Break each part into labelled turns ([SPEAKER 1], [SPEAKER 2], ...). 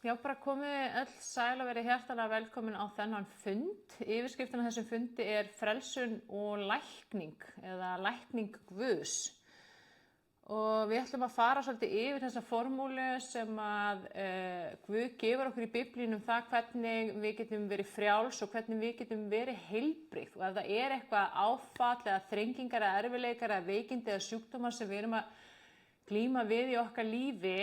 [SPEAKER 1] Já, bara komið öll sæl og verið hjartanlega velkomin á þennan fund. Yfirskriftin á þessum fundi er frelsun og lækning eða lækning Guðs. Og við ætlum að fara svolítið yfir þessa formúlu sem að Guð gefur okkur í Biblíunum það hvernig við getum verið frjáls og hvernig við getum verið heilbrigð. Og ef það er eitthvað áfall eða þrengingar eða erfiðleikar eða veikindi eða sjúkdómar sem við erum að glíma við í okkar lífi,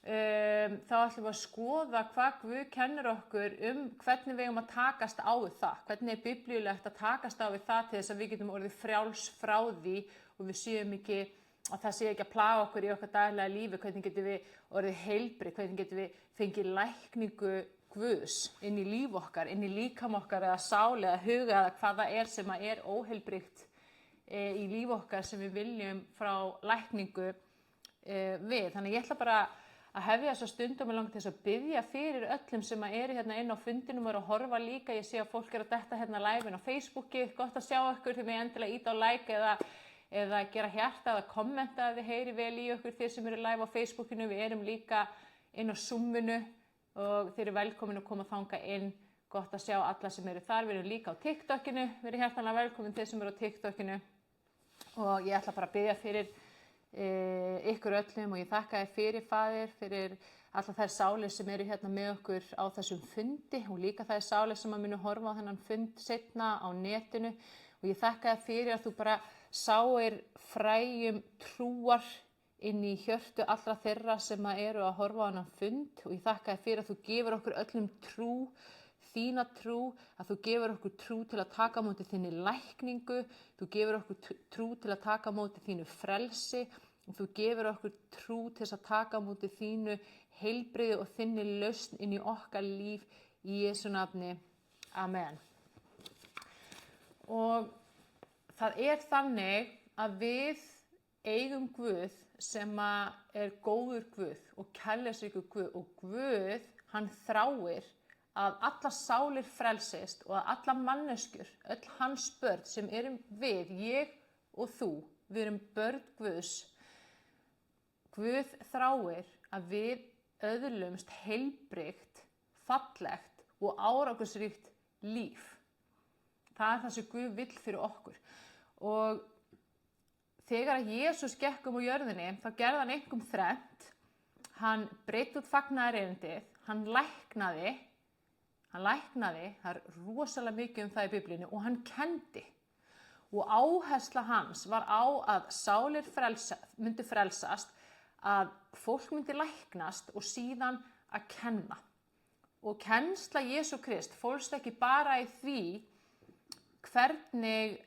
[SPEAKER 1] þá ætlum við að skoða hvað Guð kennir okkur hvernig við eigum að takast á við það. Hvernig er biblíulegt að takast á við það til þess að við getum orðið frjáls frá því og við séum ekki að það sé ekki að plaga okkur í okkar daglega lífi. Hvernig getum við orðið heilbrigð, hvernig getum við fengið lækningu Guðs inn í líf okkar, inn í líkam okkar eða sál eða huga eða hvað það er sem er óheilbrigt í líf okkar sem við viljum frá lækningu við. Þannig ég ætla bara að hefja þessa stundum og langt til þess að biðja fyrir öllum sem eru hérna inn á fundinum og eru að horfa líka. Ég sé að fólk eru að detta hérna live inn á Facebooki. Gott að sjá ykkur, þið megið endilega íta á like eða gera hjarta eða kommenta ef þið heyri vel í okkur þeir sem eru live á Facebookinu. Við erum líka inn á Zoominu og þeir eru velkomin að koma þangað inn. Gott að sjá alla sem eru þar. Við erum líka á TikTokinu. Við erum hjartanlega velkomin þeir sem eru á TikTokinu. Og ég ætla bara að biðja fyrir ykkur öllum og ég þakka þér fyrir Faðir, fyrir allar þær sálir sem eru hérna með okkur á þessum fundi og líka þær sálir sem að munu horfa á þennan fund seinna á netinu og ég þakka þér fyrir að þú bara sáir fræjum trúar inn í hjörtu allra þeirra sem að eru að horfa á þennan fund og ég þakka þér fyrir að þú gefur okkur öllum trú, þína trú, að þú gefur okkur trú til að taka á móti þinni lækningu, þú gefur okkur trú til að taka á móti þínu frelsi og þú gefur okkur trú til að taka á móti þínu heilbrigði og þinni lausn inn í okkar líf í Jesú nafni. Amen. Og það er þannig að við eigum Guð sem er góður Guð og kærleiksríkur Guð og Guð, hann þráir að allar sálir frelsist og að allar manneskjur, öll hans börn sem erum við, ég og þú, við erum börn Guðs. Guð þráir að við öðlumst heilbrigt, fallegt og árangursríkt líf. Það er það sem Guð vill fyrir okkur. Og þegar að Jesús gekk á jörðinni, þá gerði hann einkum þrennt. Hann breytti út fagnaðarerindið, hann læknaði, það er rosalega mikið það í Biblíunni og hann kenndi. Og áhersla hans var á að sálir myndi frelsast, að fólk myndi læknast og síðan að kenna. Og kennsla Jesú Krist fólst ekki bara í því hvernig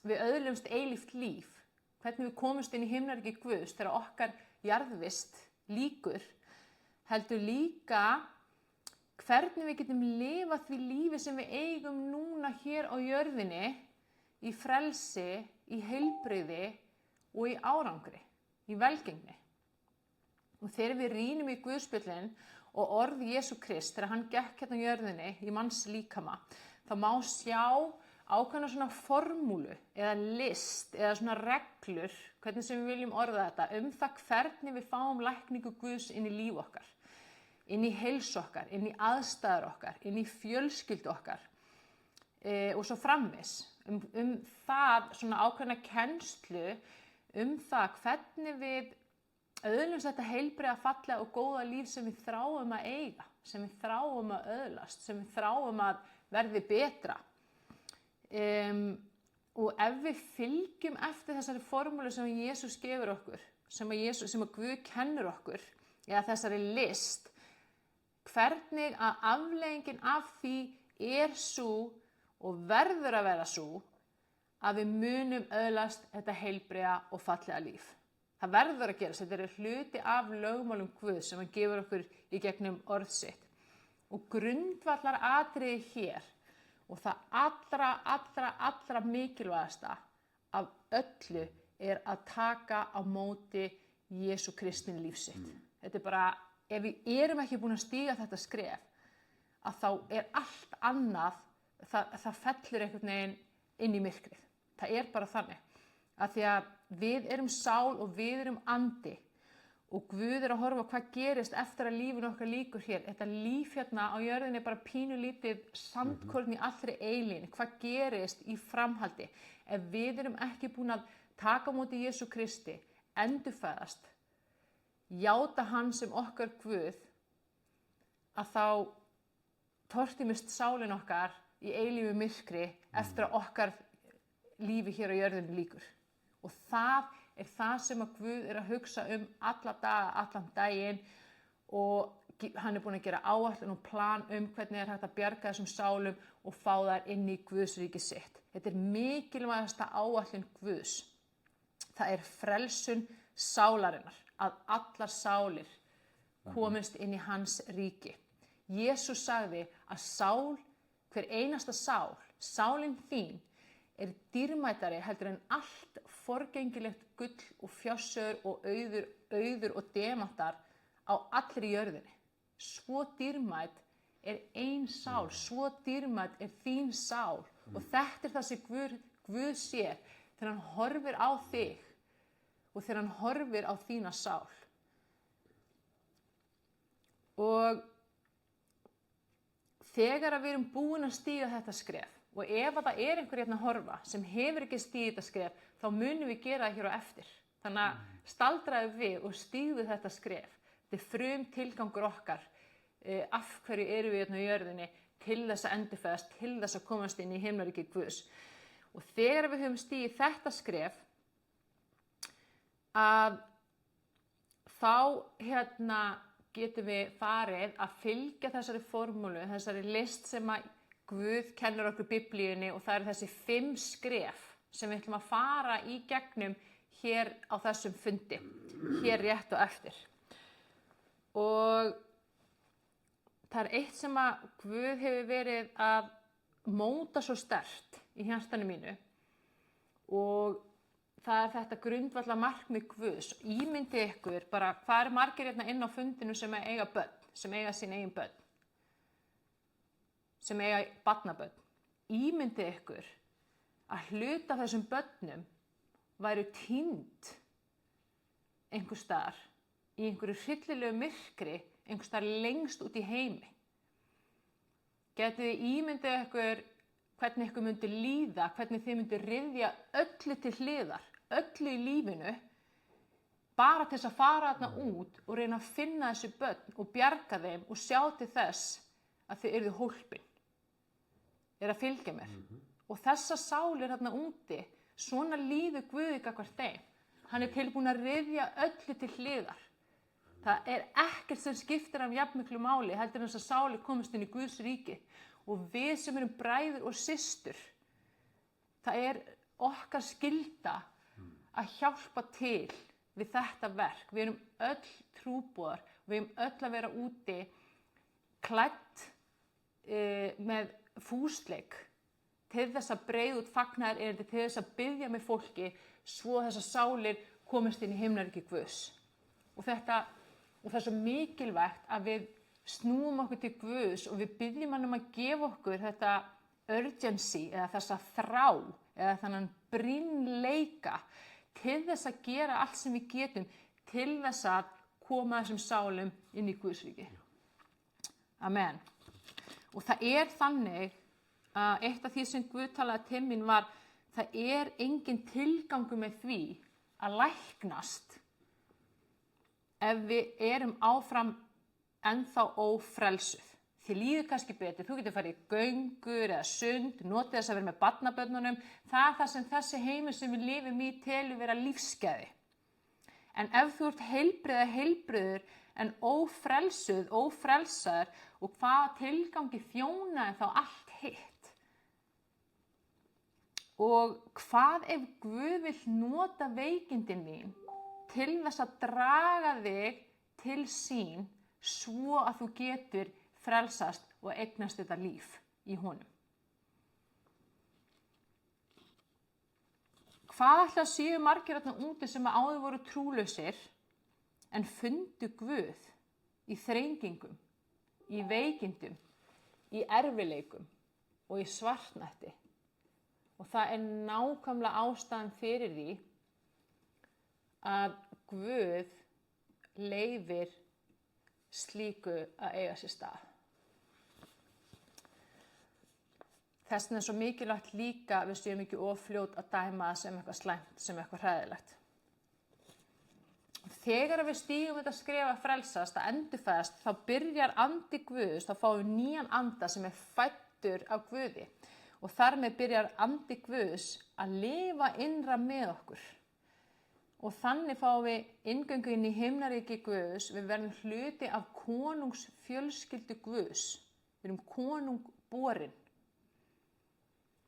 [SPEAKER 1] við öðlumst eilíft líf, hvernig við komumst inn í himnaríki Guðs þegar okkar jarðvist lýkur, heldur líka hvernig við getum lifað því lífi sem við eigum núna hér á jörðinni í frelsi, í heilbrigði og í árangri, í velgengni. Og þegar við rýnum í Guðspjöllin og orð Jesú Krist þegar hann gekk hérna á jörðinni í manns líkama, þá má sjá ákveðna svona formúlu eða list eða svona reglur, hvernig sem við viljum orða þetta, það hvernig við fáum lækningu Guðs inn í líf okkar. Inn í heilsu okkar, inn í aðstæður okkar, inn í fjölskyldu okkar og svo framvis. Það svona ákveðna kennslu það hvernig við öðlumst þetta heilbrigða, fallega og góða líf sem við þráum að eiga, sem við þráum að öðlast, sem við þráum að verði betra. Og ef við fylgjum eftir þessari formúlu sem Jesús gefur okkur, sem að Guð kennir okkur, eða þessari list, hvernig að afleiðingin af því er sú og verður að vera sú að við munum öðlast þetta heilbrigða og fallega líf. Það verður að gerast, þetta er hluti af lögmálum Guð sem hann gefur okkur í gegnum orð sitt. Og grundvallar atriði hér og það allra mikilvægasta af öllu er að taka á móti Jesú Kristi líf sitt. Þetta er bara, ef við erum ekki búin að stíga þetta skref, að þá er allt annað, það fellur einhvern veginn inn í myrkrið. Það er bara þannig. Að því að við erum sál og við erum andi Og Guð að horfa hvað gerist eftir að lífinu okkar líkur hér. Þetta líf hérna á jörðinni er bara pínulítið sandkorn í allri eilíðinni. Hvað gerist í framhaldi? Ef við erum ekki búin að taka á móti Jesú Kristi, endurfæðast, játa hann sem okkar Guð, að þá tortímist sálin okkar í eilífu myrkri eftir að okkar lífi hér á jörðinni líkur. Og það er það sem að Guð er að hugsa alla daga, allan daginn, og hann er búin að gera áætlun og plan hvernig er hægt að bjarga þessum sálum og fá þær inn í Guðs ríki sitt. Þetta er mikilvægasta áætlun Guðs. Það er frelsun sálarinnar, að allar sálir komist inn í hans ríki. Jesús sagði að hver einasta sálin þín, er dýrmætari heldur en allt forgengilegt gull og fjársögur og auður og demantar á allri jörðinni. Svo dýrmæt er ein sál, svo dýrmæt er þín sál. Og þetta er það sem Guð sér þegar hann horfir á þig og þegar hann horfir á þína sál. Og þegar við erum búin að stíga þetta skref, og ef það er einhver hérna að horfa sem hefur ekki stigið þetta skref, þá munum við gera það hér á eftir. Þannig að staldraðu við og stígðu þetta skref. Þetta er frum tilgangur okkar. Af hverju eru við hérna á jörðinni? Til þess að endurfæðast, til þess að komast inn í himnaríki Guðs. Og þegar við höfum stigið þetta skref, að þá getum við farið að fylgja þessari formúlu, þessari list sem að Guð kennir okkur Biblíunni, og það eru þessi 5 skref sem við ætlum að fara í gegnum hér á þessum fundi, hér rétt og eftir. Og það er eitt sem að Guð hefur verið að móta svo sterkt í hjartanu mínu, og það er þetta grundvallar markmið Guðs. Ímyndið ykkur bara hvað margir hérna inn á fundinu sem eiga börn, sem eiga sín eigin börn, sem eiga barnabörn. Ímyndið ykkur að hluta af þessum börnum væru týnd einhvers staðar í einhverju hryllilegu myrkri, einhvers staðar lengst út í heimi. Getið þið ímyndið ykkur hvernig ykkur myndi líða, hvernig þið myndi ryðja öllu til hliðar, öllu í lífinu, bara til þess að fara þarna út og reyna að finna þessi börn og bjarga þeim og sjá til þess að þið yrðu hólpin. Er að fylgja mér. Og þessa sálir hérna úti, svona líður Guði gagnvart þeim. Hann er tilbúinn að ryðja öllu til hliðar. Það er ekkert sem skiptir af jafnmiklu máli heldur en þess að sálir komast inn í Guðs ríki. Og við sem erum bræður og systur, það er okkar skylda að hjálpa til við þetta verk. Við erum öll trúboðar, við erum öll að vera úti klædd með fúsleik til þess að breiða út fagnaðarerindi, til þess að biðja með fólki svo þessar sálir komist inn í himnaríki Guðs. Og það er svo mikilvægt að við snúum okkur til Guðs og við biðjum hann að gefa okkur þetta urgency eða þessa þrá eða þannan brýnleika til þess að gera allt sem við getum til þess að koma þessum sálum inn í Guðs ríki. Amen. Og það er þannig að eitt af því sem Guð talaði til mín var, það er engin tilgangur með því að læknast ef við erum áfram ennþá ófrelsuð. Þið líður kannski betur, þú getur farið í göngur eða sund, notið þess að vera með barnabörnunum. Það er það sem þessi heimur sem við lifum í telur vera lífsgæði. En ef þú ert heilbrigður en ófrelsuð, ófrelsaður, og hvaða tilgangi þjónaði þá allt hitt? Og hvað ef Guð vill nota veikindin þín til þess að draga þig til sín svo að þú getur frelsast og eignast þetta líf í honum? Hvað ætla að séu margir þarna úti sem áður voru trúlausir en fundu Guð í þrengingum, í veikindum, í erfileikum og í svartnætti? Og það er nákvæmlega ástæðan fyrir því að Guð leyfir slíku að eiga sér stað. Þess vegna er svo mikilvægt líka að við séum ekki of fljót að dæma það sem eitthvað slæmt, sem eitthvað hræðilegt. Þegar við stígum þetta skref að frelsast, að endurfæðast, þá byrjar andi Guðs, þá fáum við nýjan anda sem er fæddur af Guði. Og þar með byrjar andi Guðs að lifa innra með okkur. Og þannig fáum við inngöngu inn í himnaríki Guðs, við verðum hluti af konungsfjölskyldu Guðs. Við erum konungborin.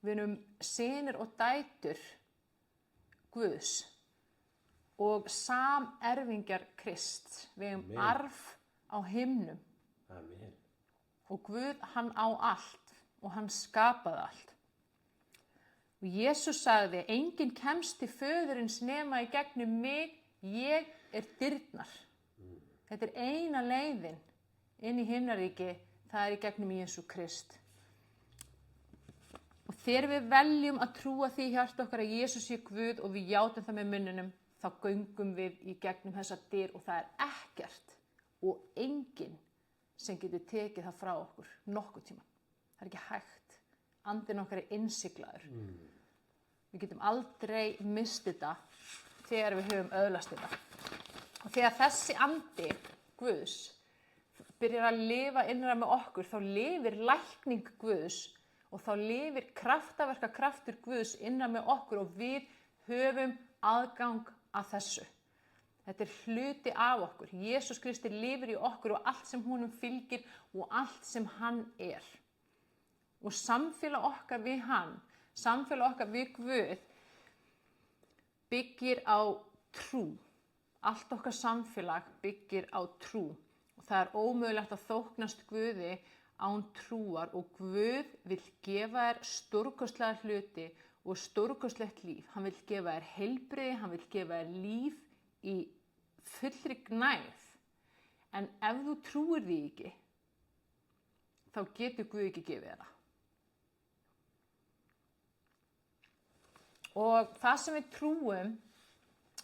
[SPEAKER 1] Við erum synir og dætur Guðs og samerfingjar Krists. Við erum arf á himnum.
[SPEAKER 2] Amen.
[SPEAKER 1] Og Guð, hann á allt og hann skapaði allt. Og Jesús sagði, enginn kemst til föðurins nema í gegnum mig, ég er dyrnar. Þetta er eina leiðin inn í himnaríki, það er í gegnum Jesú Krist. Og þegar við veljum að trúa því í hjarta okkar að Jesús sé Guð og við játum það með munninum, þá göngum við í gegnum þessa dyr og það er ekkert og enginn sem getur tekið það frá okkur nokkuð tíma. Það er ekki hægt. Andinn okkar er innsiglaður. Við getum aldrei mist þetta þegar við höfum öðlast þetta. Og þegar þessi andi Guðs byrjar að lifa innra með okkur, þá lifir lækning Guðs og þá lifir kraftur Guðs innan með okkur og við höfum aðgang að þessu. Þetta er hluti af okkur. Jesús Kristi lifir í okkur og allt sem honum fylgir og allt sem hann er. Og samfélag okkar við hann, samfélag okkar við Guð byggir á trú. Allt okkar samfélag byggir á trú. Og það er ómögulegt að þóknast Guði án trúar og Guð vill gefa þér stórkostlega hluti og stórkostlegt líf. Hann vill gefa þér heilbrigði, hann vill gefa þér líf í fullri gnægð. En ef þú trúir því ekki, þá getur Guð ekki gefið þér það. Og það sem við trúum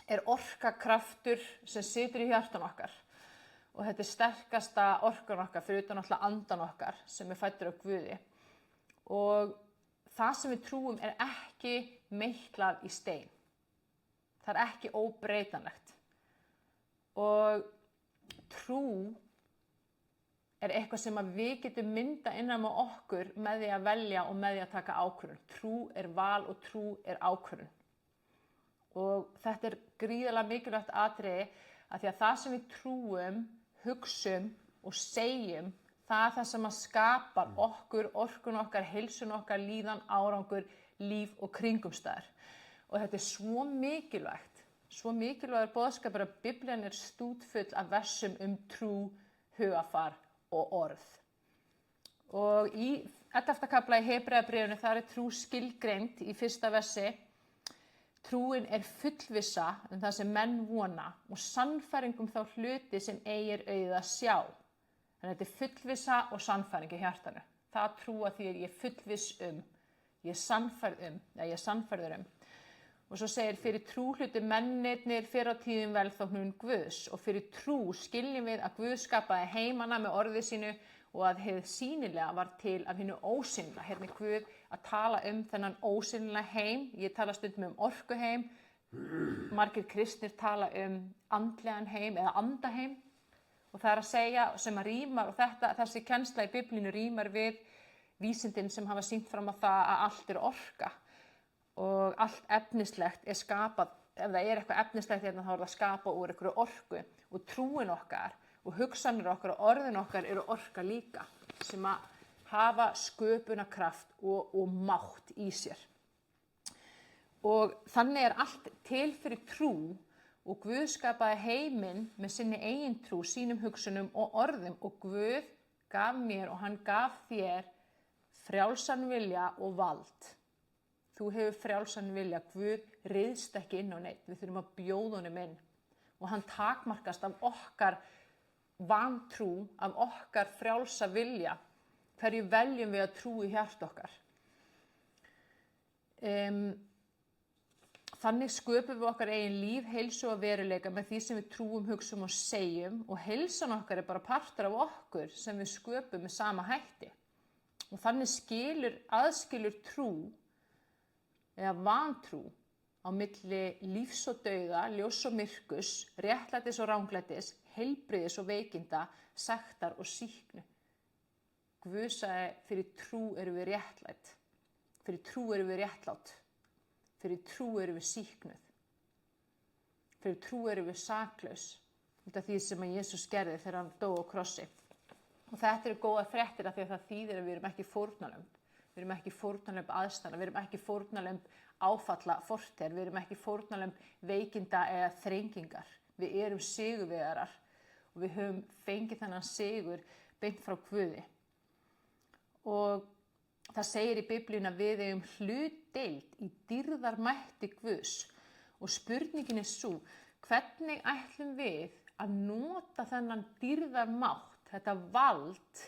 [SPEAKER 1] er orkakraftur sem situr í hjartan okkar. Og þetta er sterkasta orkan okkar fyrir utan alltaf andan okkar sem er fæddur af Guði. Og það sem við trúum er ekki meitlað í stein. Það er ekki óbreytanlegt. Og trú er eitthvað sem við getum mynda innan með okkur með því að velja og með því að taka ákvörðun. Trú er val og trú er ákvörðun. Og þetta er gríðarlega mikilvægt atriði að því að það sem við trúum, hugsum og segjum, það er það sem að skapar okkur, orkun okkar, heilsun okkar, líðan, árangur, líf og kringumstæður. Og þetta er svo mikilvægur boðskapur að Biblían er stútfull af versum trú, hugafar og orð. Og í 11. kafla í Hebreabréfinu þar er trú skilgreind í 1. versi. Trúin er fullvissa það sem menn vona og sannfæring þá hluti sem eigir auga að sjá. Þannig að þetta er fullvissa og sannfæring í hjartanu. Það trúa því að ég er fullviss ég er sannfærður Og svo segir, fyrir trú hlutu mennirnir fyrr á tíðum velþóknun Guðs og fyrir trú skiljum við að Guð skapaði heimana með orði sínu og að hið sýnilega var til af hinu ósýnilega. Hérna er Guð að tala þennan ósýnilega heim. Ég tala stundum orkuheim. Margir kristnir tala andlegan heim eða andaheim. Og það er að segja sem að rímar og þessi kennsla í Biblínu rímar við vísindin sem hafa sýnt fram á það að allt er orka. Og allt efnislegt er skapað, ef það er eitthvað efnislegt hérna þá er það skapað úr einhverju orku og trúin okkar og hugsanir okkar og orðin okkar eru orka líka sem að hafa sköpunarkraft og mátt í sér. Og þannig er allt til fyrir trú og Guð skapaði heiminn með sinni eigin trú, sínum hugsunum og orðum og Guð gaf mér og hann gaf þér frjálsan vilja og vald. Þú hefur frjálsan vilja, Guð ryðst ekki inn á neitt, við þurfum að bjóða honum inn. Og hann takmarkast af okkar vantrú, af okkar frjálsa vilja, hverju veljum við að trú í hjart okkar. þannig sköpum við okkar eigin líf, heilsu og veruleika með því sem við trúum, hugsum og segjum og heilsan okkar er bara partur af okkur sem við sköpum með sama hætti. Og þannig aðskilur trú eða vantrú á milli lífs og dauða, ljóss og myrkus, réttlætis og ranglætis, heilbrigðis og veikinda, sektar og sýknu. Guð sagði, fyrir trú erum við réttlæt, fyrir trú erum við réttlát, fyrir trú erum við sýknuð, fyrir trú erum við saklaus, út af því sem að Jesús gerði þegar hann dó á krossi. Og þetta eru góða fréttir af því að það þýðir að við erum ekki fórnarlömb. Við erum ekki fórnarlömb aðstæðna, við erum ekki fórnarlömb áfalla fortíðar, við erum ekki fórnarlömb veikinda eða þrengingar. Við erum sigurvegarar og við höfum fengið þennan sigur beint frá Guði. Og það segir í Biblíunni að við eigum hlutdeild í dýrðarmætti Guðs. Og spurningin er sú, hvernig ætlum við að nota þennan dýrðarmátt, þetta vald,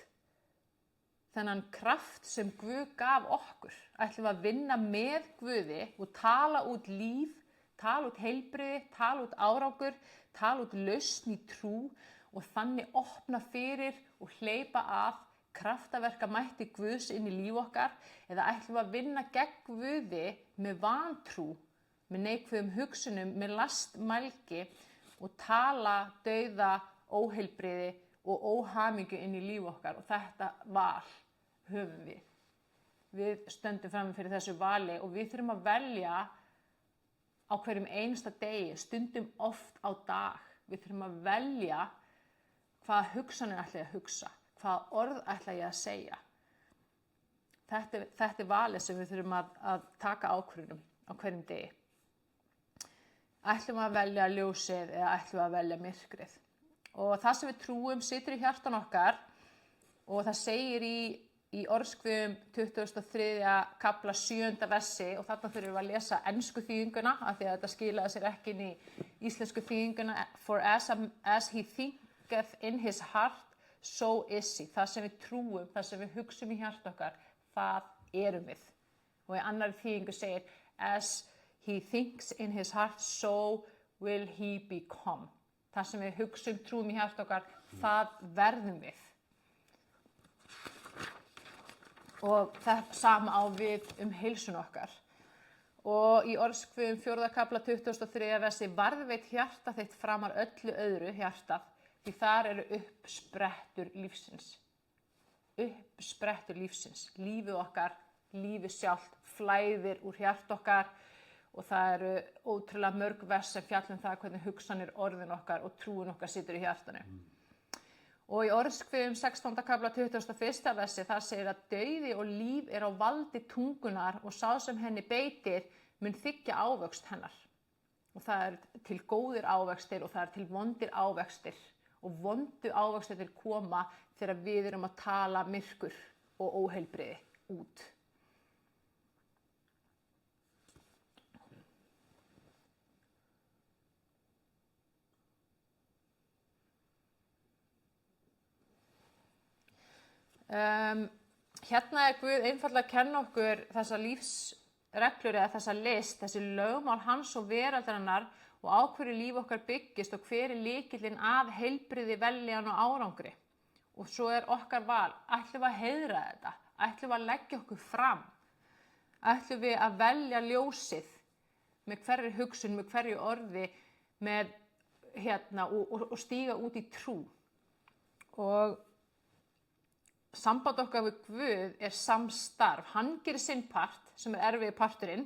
[SPEAKER 1] þennan kraft sem Guð gaf okkur? Ætlum við að vinna með Guði og tala út líf, tala út heilbrigði, tala út árangur, tala út lausn í trú og þannig opna fyrir og hleypa að kraftaverka mætti Guðs inn í líf okkar, eða ætlum við að vinna gegn Guði með vantrú, með neikvæðum hugsunum, með lastmælgi og tala dauða, óheilbrigði og óhamingju inn í líf okkar, og þetta val höfum við. Við stöndum fram fyrir þessu vali og við þurfum að velja á hverjum einasta degi, stundum oft á dag. Við þurfum að velja hvaða hugsanir ætla ég að hugsa, hvaða orð ætla ég að segja. Þetta er valið sem við þurfum að taka ákvörðunum á hverjum degi. Ætlum við að velja ljósið eða ætlum við að velja myrkrið? Og það sem við trúum situr í hjartan okkar, og það segir í Orðskviðum 23. kafla 7. versi, og þarna þurfum við að lesa ensku þýðinguna af því að þetta skilaði sér ekki inn í íslensku þýðinguna. For as he thinketh in his heart, so is he. Það sem við trúum, það sem við hugsum í hjarta okkar, það erum við. Og í annarri þýðingu segir, as he thinks in his heart, so will he become. Það sem við hugsum, trúum í hjarta okkar, það verðum við. Og það sama á við heilsun okkar. Og í Orðskviðum 4. kafla 23. versi, varðveit hjarta þitt framar öllu öðru hjartað, því þar eru uppsprettur lífsins. Uppsprettur lífsins. Lífið okkar, lífið sjálft, flæðir úr hjarta okkar, og það eru ótrúlega mörg vers sem fjallum það hvernig hugsanir orðin okkar og trúin okkar situr í hjartanu. Og í Orðskviðum 16. kafla 21. versi, þar segir að dauði og líf er á valdi tungunar og sá sem henni beitir mun þiggja ávöxt hennar. Og það er til góðir ávextir og það er til vondir ávextir. Og vondu ávextir koma þegar við erum að tala myrkur og óheilbrigði út. Hérna er Guð einfaldlega að kenna okkur þessa lífsreglur eða þessa list, þessi lögmál hans og veraldarinnar og á hverju líf okkar byggist og hver er lykillinn að heilbrigði, vellíðan og árangri. Og svo er okkar val, ætlum við að heiðra þetta, ætlum við að leggja okkur fram, ætlum við að velja ljósið með hverju hugsun, með hverju orði, með og stíga út í trú. Og samband okkar við Guð er samstarf. Hann gerir sinn part, sem er erfiði parturinn,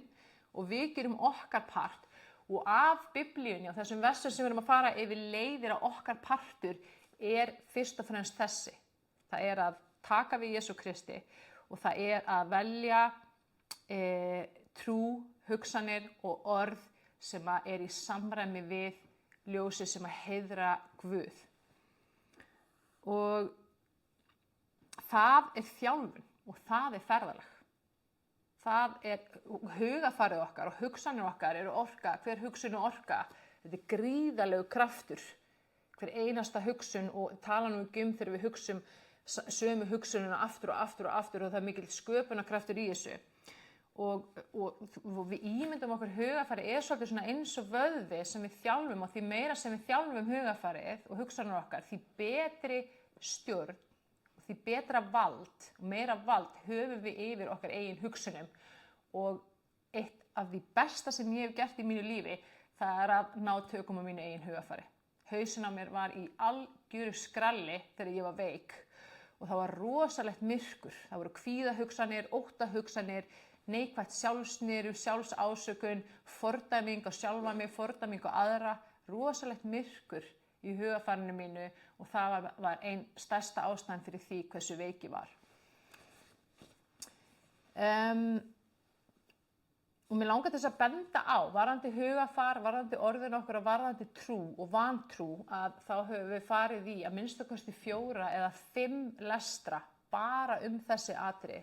[SPEAKER 1] og við gerum okkar part. Og af Biblíunni og þessum versum sem við erum að fara yfir leiðir að okkar partur er fyrst og fremst þessi. Það er að taka við Jesú Kristi og það er að velja trú, hugsanir og orð sem er í samræmi við ljósið sem að heiðra Guð. Og það er þjálfun og það er ferðalag. Það er hugafarið okkar og hugsanir okkar eru orka. Hver hugsun er orka? Þetta er gríðarlegur kraftur. Hver einasta hugsun, og tala nú ekki þegar við hugsum sömu hugsunina aftur og aftur og aftur, og það er mikill sköpunarkraftur í þessu. og við ímyndum okkur hugafæri svolítið svona eins og vöðvi sem við þjálfum, og því meira sem við þjálfum hugafærið og hugsanir okkar, því betri stjórn og því betra vald og meira vald höfum við yfir okkar eigin hugsunum. Og eitt af því besta sem ég hef gert í mínu lífi, það er að ná tökum á mínu eigin hugafæri. Hausinn á mér var í algjöru skralli þegar ég var veik og það var rosalegt myrkur. Það voru kvíðahugsanir, óttahugsanir, neikvætt sjálfsniðurinn, sjálfsásökun, fordæming á sjálfa mig, fordæming á aðra, rosalegt myrkur í hugafærinu mínu, og það var ein stærsta ástæðan fyrir því hversu veik ég var. Og mér langar til þess að benda á, varðandi hugafar, varðandi orðin okkur og varðandi trú og vantrú, að þá höfum við farið í að minnstakosti 4 eða 5 lestra bara þessi atriði.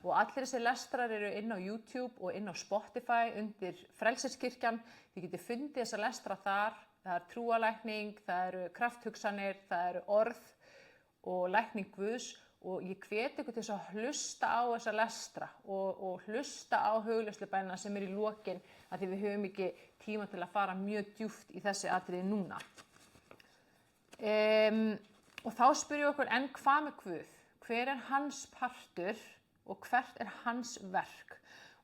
[SPEAKER 1] Og allir þessi lestrar eru inn á YouTube og inn á Spotify undir Frelsiskirkjan. Þið getið fundið þessa lestra þar. Það er trúalækning, það eru krafthugsanir, það eru orð og lækning Guðs. Og ég hvet ykkur til þess að hlusta á þessa lestra og hlusta á hugleiðslubænina sem í lokin, af því við höfum ekki tíma til að fara mjög djúpt í þessi atriði núna. Og þá spyr ég okkur, en hvað með Guð? Hver er hans partur og hvert er hans verk?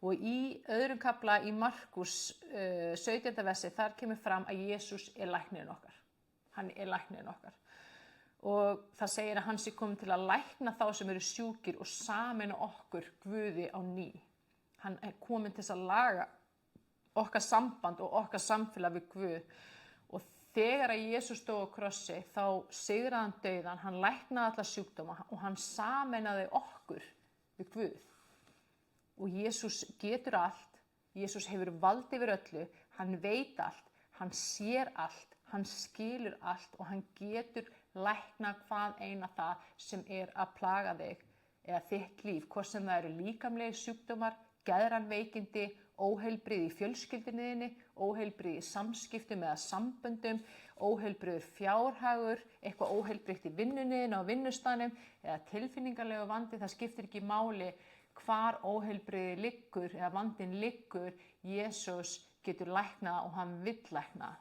[SPEAKER 1] Og í öðrum kafla í Markus 17. versi, þar kemur fram að Jesús er læknirinn okkar. Hann er læknirinn okkar. Og það segir að hann sé kominn til að lækna þá sem eru sjúkir og sameina okkur Guði á ný. Hann er kominn til að laga okkar samband og okkar samfélag við Guð. Og þegar að Jesús stóð á krossi, þá sigraði hann dauðann, hann læknaði alla sjúkdóma og hann sameinaði okkur við Guð. Og Jesús getur allt, Jesús hefur vald yfir öllu, hann veit allt, hann sér allt, hann skilur allt og hann getur lækna hvað eina það sem er að plaga þig eða þitt líf, hvort sem það eru líkamlegir sjúkdómar, geðræn veikindi, óheilbrigði í fjölskyldunni þinni, óheilbrigði í samskiptum eða samböndum, óheilbrigður fjárhagur, eitthvað óheilbrigt í vinnunni þinni á vinnustaðnum eða tilfinningarlegu vandi. Það skiptir ekki máli hvar óheilbrigði liggur eða vandinn liggur, Jesús getur læknað og hann vill lækna.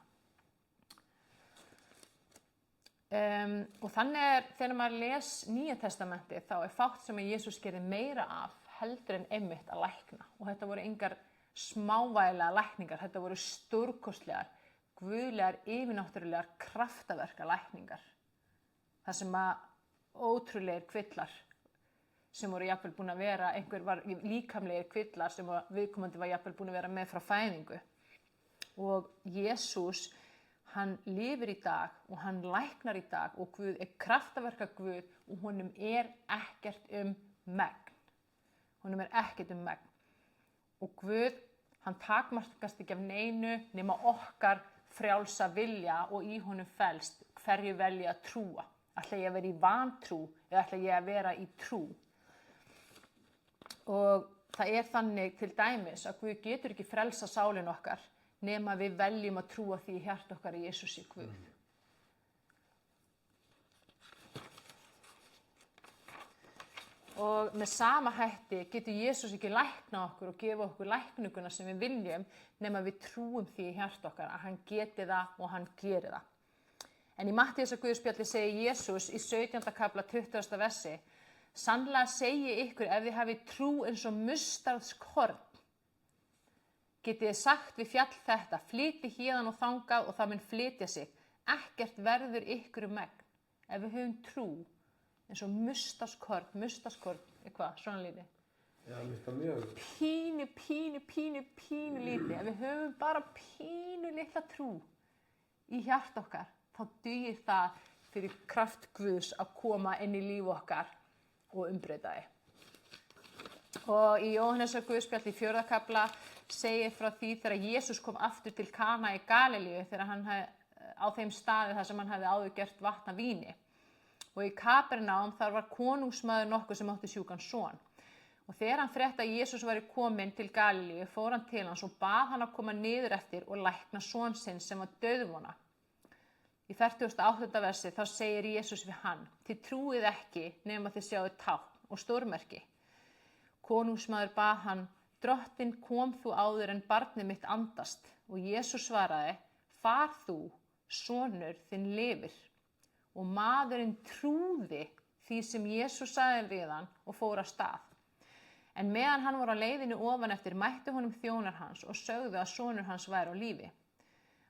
[SPEAKER 1] Og þannig þegar maður les Nýja testamenti, þá er fátt sem Jesús gerði meira af heldur en einmitt að lækna. Og þetta voru engar smávægilegar lækningar, þetta voru stórkostlegar, guðlegar, yfirnáttúrulegar kraftaverka lækningar. Það sem að ótrúlegir kvillar sem voru jafnvel búin að vera, einhver var líkamlegir kvillar sem viðkomandi var jafnvel búin að vera með frá fæðingu. Og Jesús, hann lifir í dag og hann læknar í dag og Guð er kraftaverka Guð og honum er ekkert megn. Honum er ekkert megn. Og Guð, hann takmarkast ekki af neinu nema okkar frjálsa vilja og í honum felst hverju velja að trúa. Ætla ég að vera í vantrú eða ætla ég að vera í trú? Og það er þannig til dæmis að Guð getur ekki frelsa sálin okkar nema við veljum að trúa því í hjarta okkar í Jesús í Guð. Og með sama hætti getur Jesús ekki lækna okkur og gefa okkur lækninguna sem við viljum nema við trúum því í hjarta okkar að hann geti það og hann geri það. En í Matthíasar Guðspjalli segir Jesús í 17. kafla 20. versi: sannlega segi ykkur, ef þið hafi trú eins og mustardskorn, getið þið sagt við fjall þetta, flytji héðan og þangað og það mun flytja sig. Ekkert verður ykkur megn. Ef við höfum trú eins og mustardskorn, eitthvað, svona lítið.
[SPEAKER 2] Já, mér finnst það mjög.
[SPEAKER 1] Pínu lítið. Ef við höfum bara pínu litla trú í hjarta okkar, þá dugir það fyrir kraft Guðs að koma inn í líf okkar og umbreyta þið. Og í Jóhannesar Guðspjalli í 4. kafla segir frá því þegar Jesús kom aftur til Kana í Galilíu, þegar hann á þeim staði þar sem hann hefði áður gert vatn að víni. Og í Kapernaum þar var konungsmaður nokkur sem átti sjúkan son. Og þegar hann frétti að Jesús væri kominn til Galilíu, fór hann til hans og bað hann að koma niður eftir og lækna son sinn sem var dauðvona. Í 48. versi þá segir Jesús við hann: þið trúið ekki nema þið sjáið tákn og stórmerki. Konungsmaður bað hann Drottinn, kom þú áður en barnið mitt andast? Og Jesús svaraði, far þú, sonur þinn lifir. Og maðurinn trúði því sem Jesús sagði við hann og fór af stað. En meðan hann var á leiðinni ofan eftir mættu honum þjónar hans og sögðu að sonur hans væri á lífi.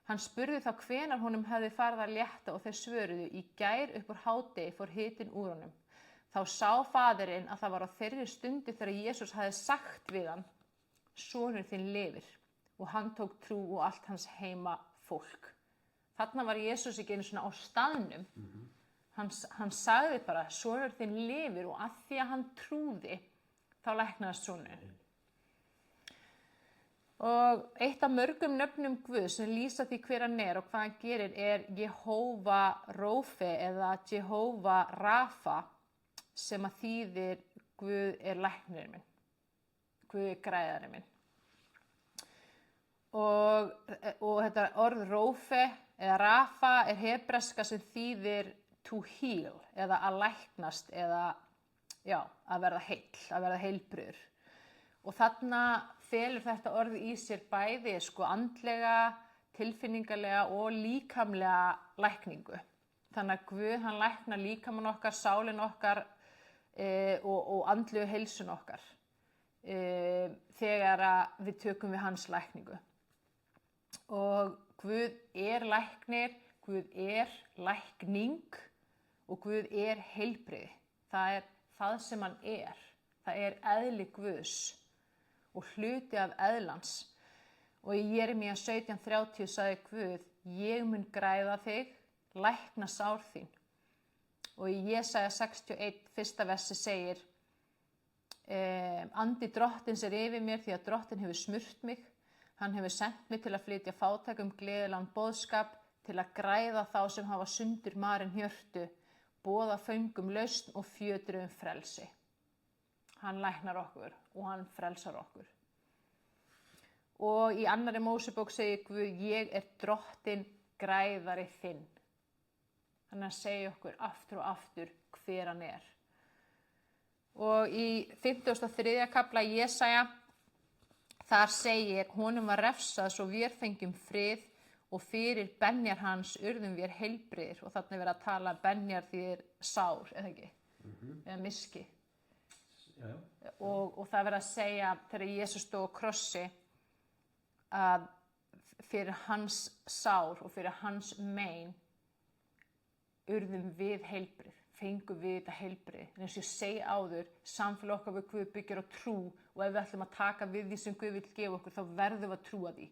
[SPEAKER 1] Hann spurði þá hvenær honum hefði farið að létta og þeir svöruðu, í gær upp úr hádegi fór hitinn úr honum. Þá sá faðirinn að það var á þeirri stundu þegar Jesús hafði sagt við hann, sonur þinn lifir, og hann tók trú og allt hans heima fólk. Þarna var Jesús ekki einu svona á staðnum. Hann sagði bara, sonur þinn lifir, og að því að hann trúði, þá læknaðist sonurinn. Og eitt af mörgum nöfnum Guðs sem lýsa því hver hann og hvað hann gerir Jehóva Rófi eða Jehóva Rafa, sem að þýðir Guð læknirinn minn, Guð græðarinn minn. Og þetta orð Rófi eða Rafa hebreska sem þýðir to heal eða að læknast eða að verða heill, að verða heilbrigður. Og þarna felur þetta orð í sér bæði andlega, tilfinningalega og líkamlega lækningu. Þannig að Guð hann læknar líkamann okkar, sálinn okkar og andlegu heilsun okkar þegar við tökum við hans lækningu. Og Guð læknir, Guð lækning og Guð heilbrigði. Það það sem hann Það eðli Guðs og hluti af eðlans. Og í Jeremías 17:30 sagði Guð, ég mun græða þig, lækna sár þín. Og í Jesaja 61, fyrsta versi segir, andi drottins yfir mér því að drottinn hefur smurt mig. Hann hefur sendt mig til að flytja fátækum gleðilegan boðskap, til að græða þá sem hafa sundur marinn hjörtu, boða föngum lausn og fjötruðum frelsi. Hann læknar okkur og hann frelsar okkur. Og í annarri Mósebók segir Guð, ég drottinn græðari þinn. Þannig að segja okkur aftur og aftur hver hann Og í 53. kafla Jesaja, þar segir, honum var refsað svo vér fengjum frið og fyrir benjar hans urðum vér heilbrigðir. Og þarna verið að tala benjar því sár, eða ekki? Eða miski. Og það verið að segja þegar Jesús stóð á krossi að fyrir hans sár og fyrir hans mein urðum við heilbrigð, fengum við þetta heilbrigð. En eins og ég segi áður, samfélag okkar við Guð byggir á trú og ef við ætlum að taka við því sem Guð vill gefa okkur, þá verðum við að trúa því.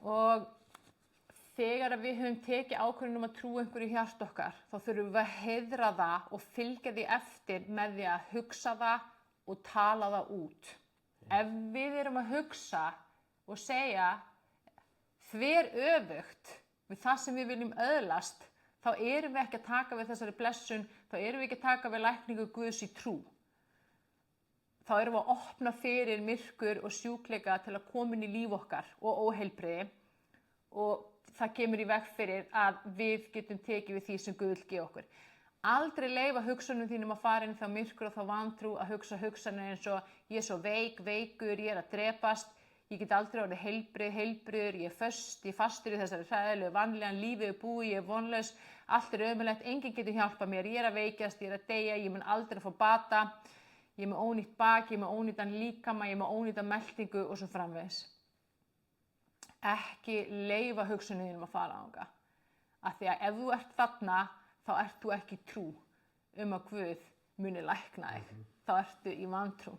[SPEAKER 1] Og þegar við höfum tekið ákvörðun að trúa einhverju í hjarta okkar, þá þurfum við að heiðra það og fylgja því eftir með því að hugsa það og tala það út. Ef við erum að hugsa og segja þveröfugt við það sem við viljum öðlast, þá erum við ekki að taka við þessari blessun, þá erum við ekki að taka við lækningu Guðs í trú. Þá erum við að opna fyrir myrkur og sjúkleika til að koma inn í líf okkar og óheilbrigði og það kemur í veg fyrir að við getum tekið við því sem Guð vill gefa okkur. Aldrei leyfa hugsunum þínum að fara inn þá myrkur og þá vantrú að hugsa hugsanir eins og ég er svo veikur, ég er að drepast, ég get aldrei orðið heilbrigður, ég er fastur í þessari hræðilegu vanlíðan, lífið er búið, ég er vonlaus, allt er ömurlegt, enginn getur hjálpað mér, ég er að veikjast, ég er að deyja, ég mun aldrei að fá bata, ég er með ónýtt bak, ég er með ónýttan líkama, ég er með ónýtta meltingu og svo framvegis. Ekki leyfa hugsunum þínum að fara þangað. Af því að ef þú ert þarna, þá ert þú ekki í trú að Guð muni lækna þig. Þá ertu í vantrú.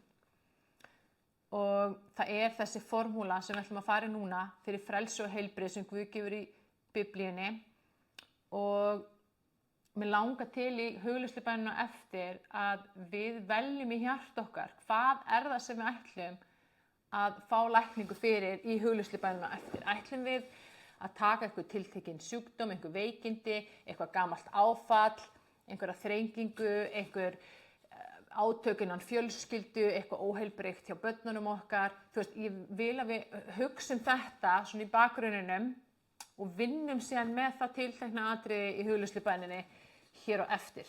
[SPEAKER 1] Og það þessi formúla sem við ætlum að fara í núna fyrir frelsi og heilbrigði sem Guð gefur í Biblíunni. Og mér langar til í hugleiðslubænina eftir að við veljum í hjarta okkar. Hvað það sem við ætlum að fá lækningu fyrir í hugleiðslubænina eftir? Ætlum við að taka eitthvað tiltekinn sjúkdóm, einhver veikindi, eitthvað gamalt áfall, einhverja þrengingu, einhver átök innan fjölskyldu, eitthvað óheilbrigt hjá börnunum okkar. Þú veist, ég vil að við hugsum þetta svona í bakgrunninum og vinnum síðan með það tiltekna atriði í hugleiðslubæninni hér á eftir.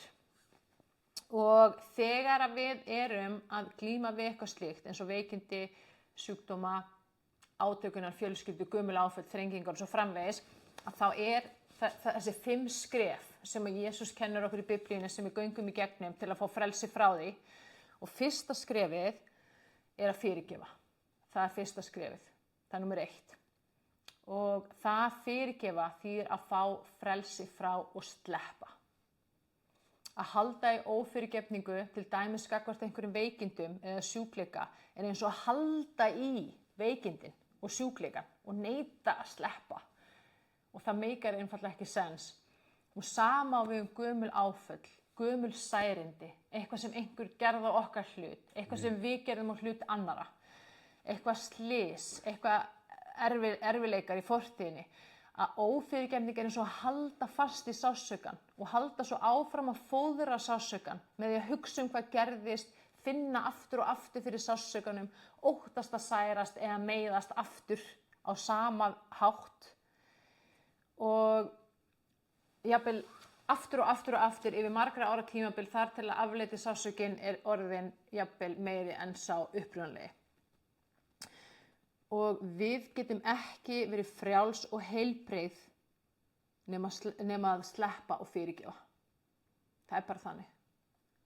[SPEAKER 1] Og þegar að við erum að glíma við eitthvað slíkt eins og veikindi, sjúkdóma, átökunar, fjölskyldu, gömul áföll, þrengingar og svo framvegis, að þá þessi 5 skref sem að Jesús kennur okkur í Biblíunni sem við göngum í gegnum til að fá frelsi frá því. Og fyrsta skrefið er að fyrirgefa. Það fyrsta skrefið. Það númer 1. Og það fyrirgefa þýðir að fá frelsi frá og sleppa. Að halda í ófyrirgefningu, til dæmis gagnvart einhverjum veikindum eða sjúkleika, er eins og að halda í veikindin og sjúkleikan og neita að sleppa. Og það meikar einfaldlega ekki sens. Og sama á við gömul áföll, gömul særindi, eitthvað sem einhver gerði á okkar hlut, eitthvað sem við gerðum á hlut annara, eitthvað slys, eitthvað erfileikar í fortíðinni, að ófyrirgefning er eins og að halda fast í sársaukann og halda svo áfram að fóðra sársaukann með því að hugsa hvað gerðist, finna aftur og aftur fyrir sársaukannum, óttast að særast eða meiðast aftur á sama hátt og jafnvel aftur og aftur og aftur yfir margra ára tímabil þar til að afleiti sársaukin er orðin jafnvel meiri en sá upprunalegi. Og við getum ekki verið frjáls og heilbrigð nema að sleppa og fyrirgefa. Það er bara þannig.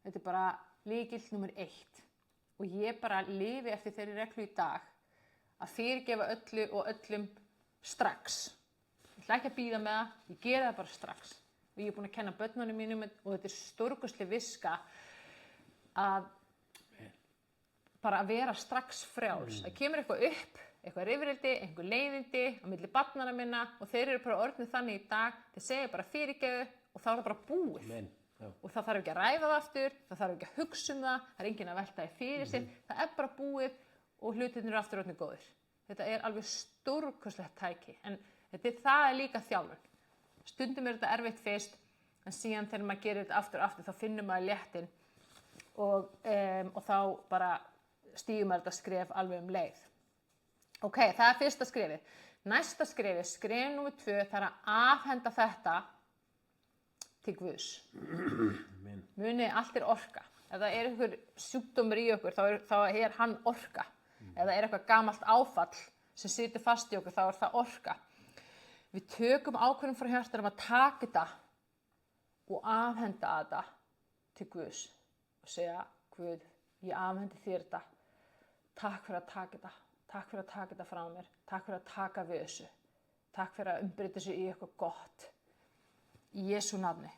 [SPEAKER 1] Þetta er bara lykill númer 1. Og ég bara lifi eftir þeirri reglu í dag að fyrirgefa öllu og öllum strax. Ég ætla ekki að bíða með það, ég gera það bara strax. Og ég er búin að kenna börnunum mínum og þetta er stórkostleg viska að bara að vera strax frjáls. Það kemur eitthvað upp, eitthvað rifrildi, einhver leiðindi á milli barnanna minna og þeir eru bara orðnir þannig í dag, þeir segja bara fyrirgefu og þá er það bara búið.
[SPEAKER 2] Amen.
[SPEAKER 1] Og það þarf ekki að ræða það aftur, það þarf ekki að hugsa það er enginn að velta því fyrir sér, það er bara búið og hlutirnir eru aftur orðnir góðir. Þetta er alveg stórkostlegt tæki, en það er líka þjálfun. Stundum er þetta erfitt fyrst, en síðan þegar maður gerir þetta aftur og aftur, þá finnur maður léttin og þá bara stígur maður þetta skref alveg leið. Ok, það er fyrsta skrefið. Næsta skrefið, skref númer 2, það er að afhenda þetta til Guðs. Munið, allt er orka. Ef það er einhver sjúkdómur í okkur, þá er hann orka. Ef það er eitthvað gamalt áfall sem situr fast í okkur, þá er það orka. Við tökum ákvörðun frá hjartanum að taka þetta og afhenda þetta til Guðs. Og segja, Guð, ég afhendi þér þetta. Takk fyrir að taka þetta. Takk fyrir að taka þetta frá mér. Takk fyrir að taka við þessu. Takk fyrir að umbreyta þessu í eitthvað gott. Í Jesú nafni.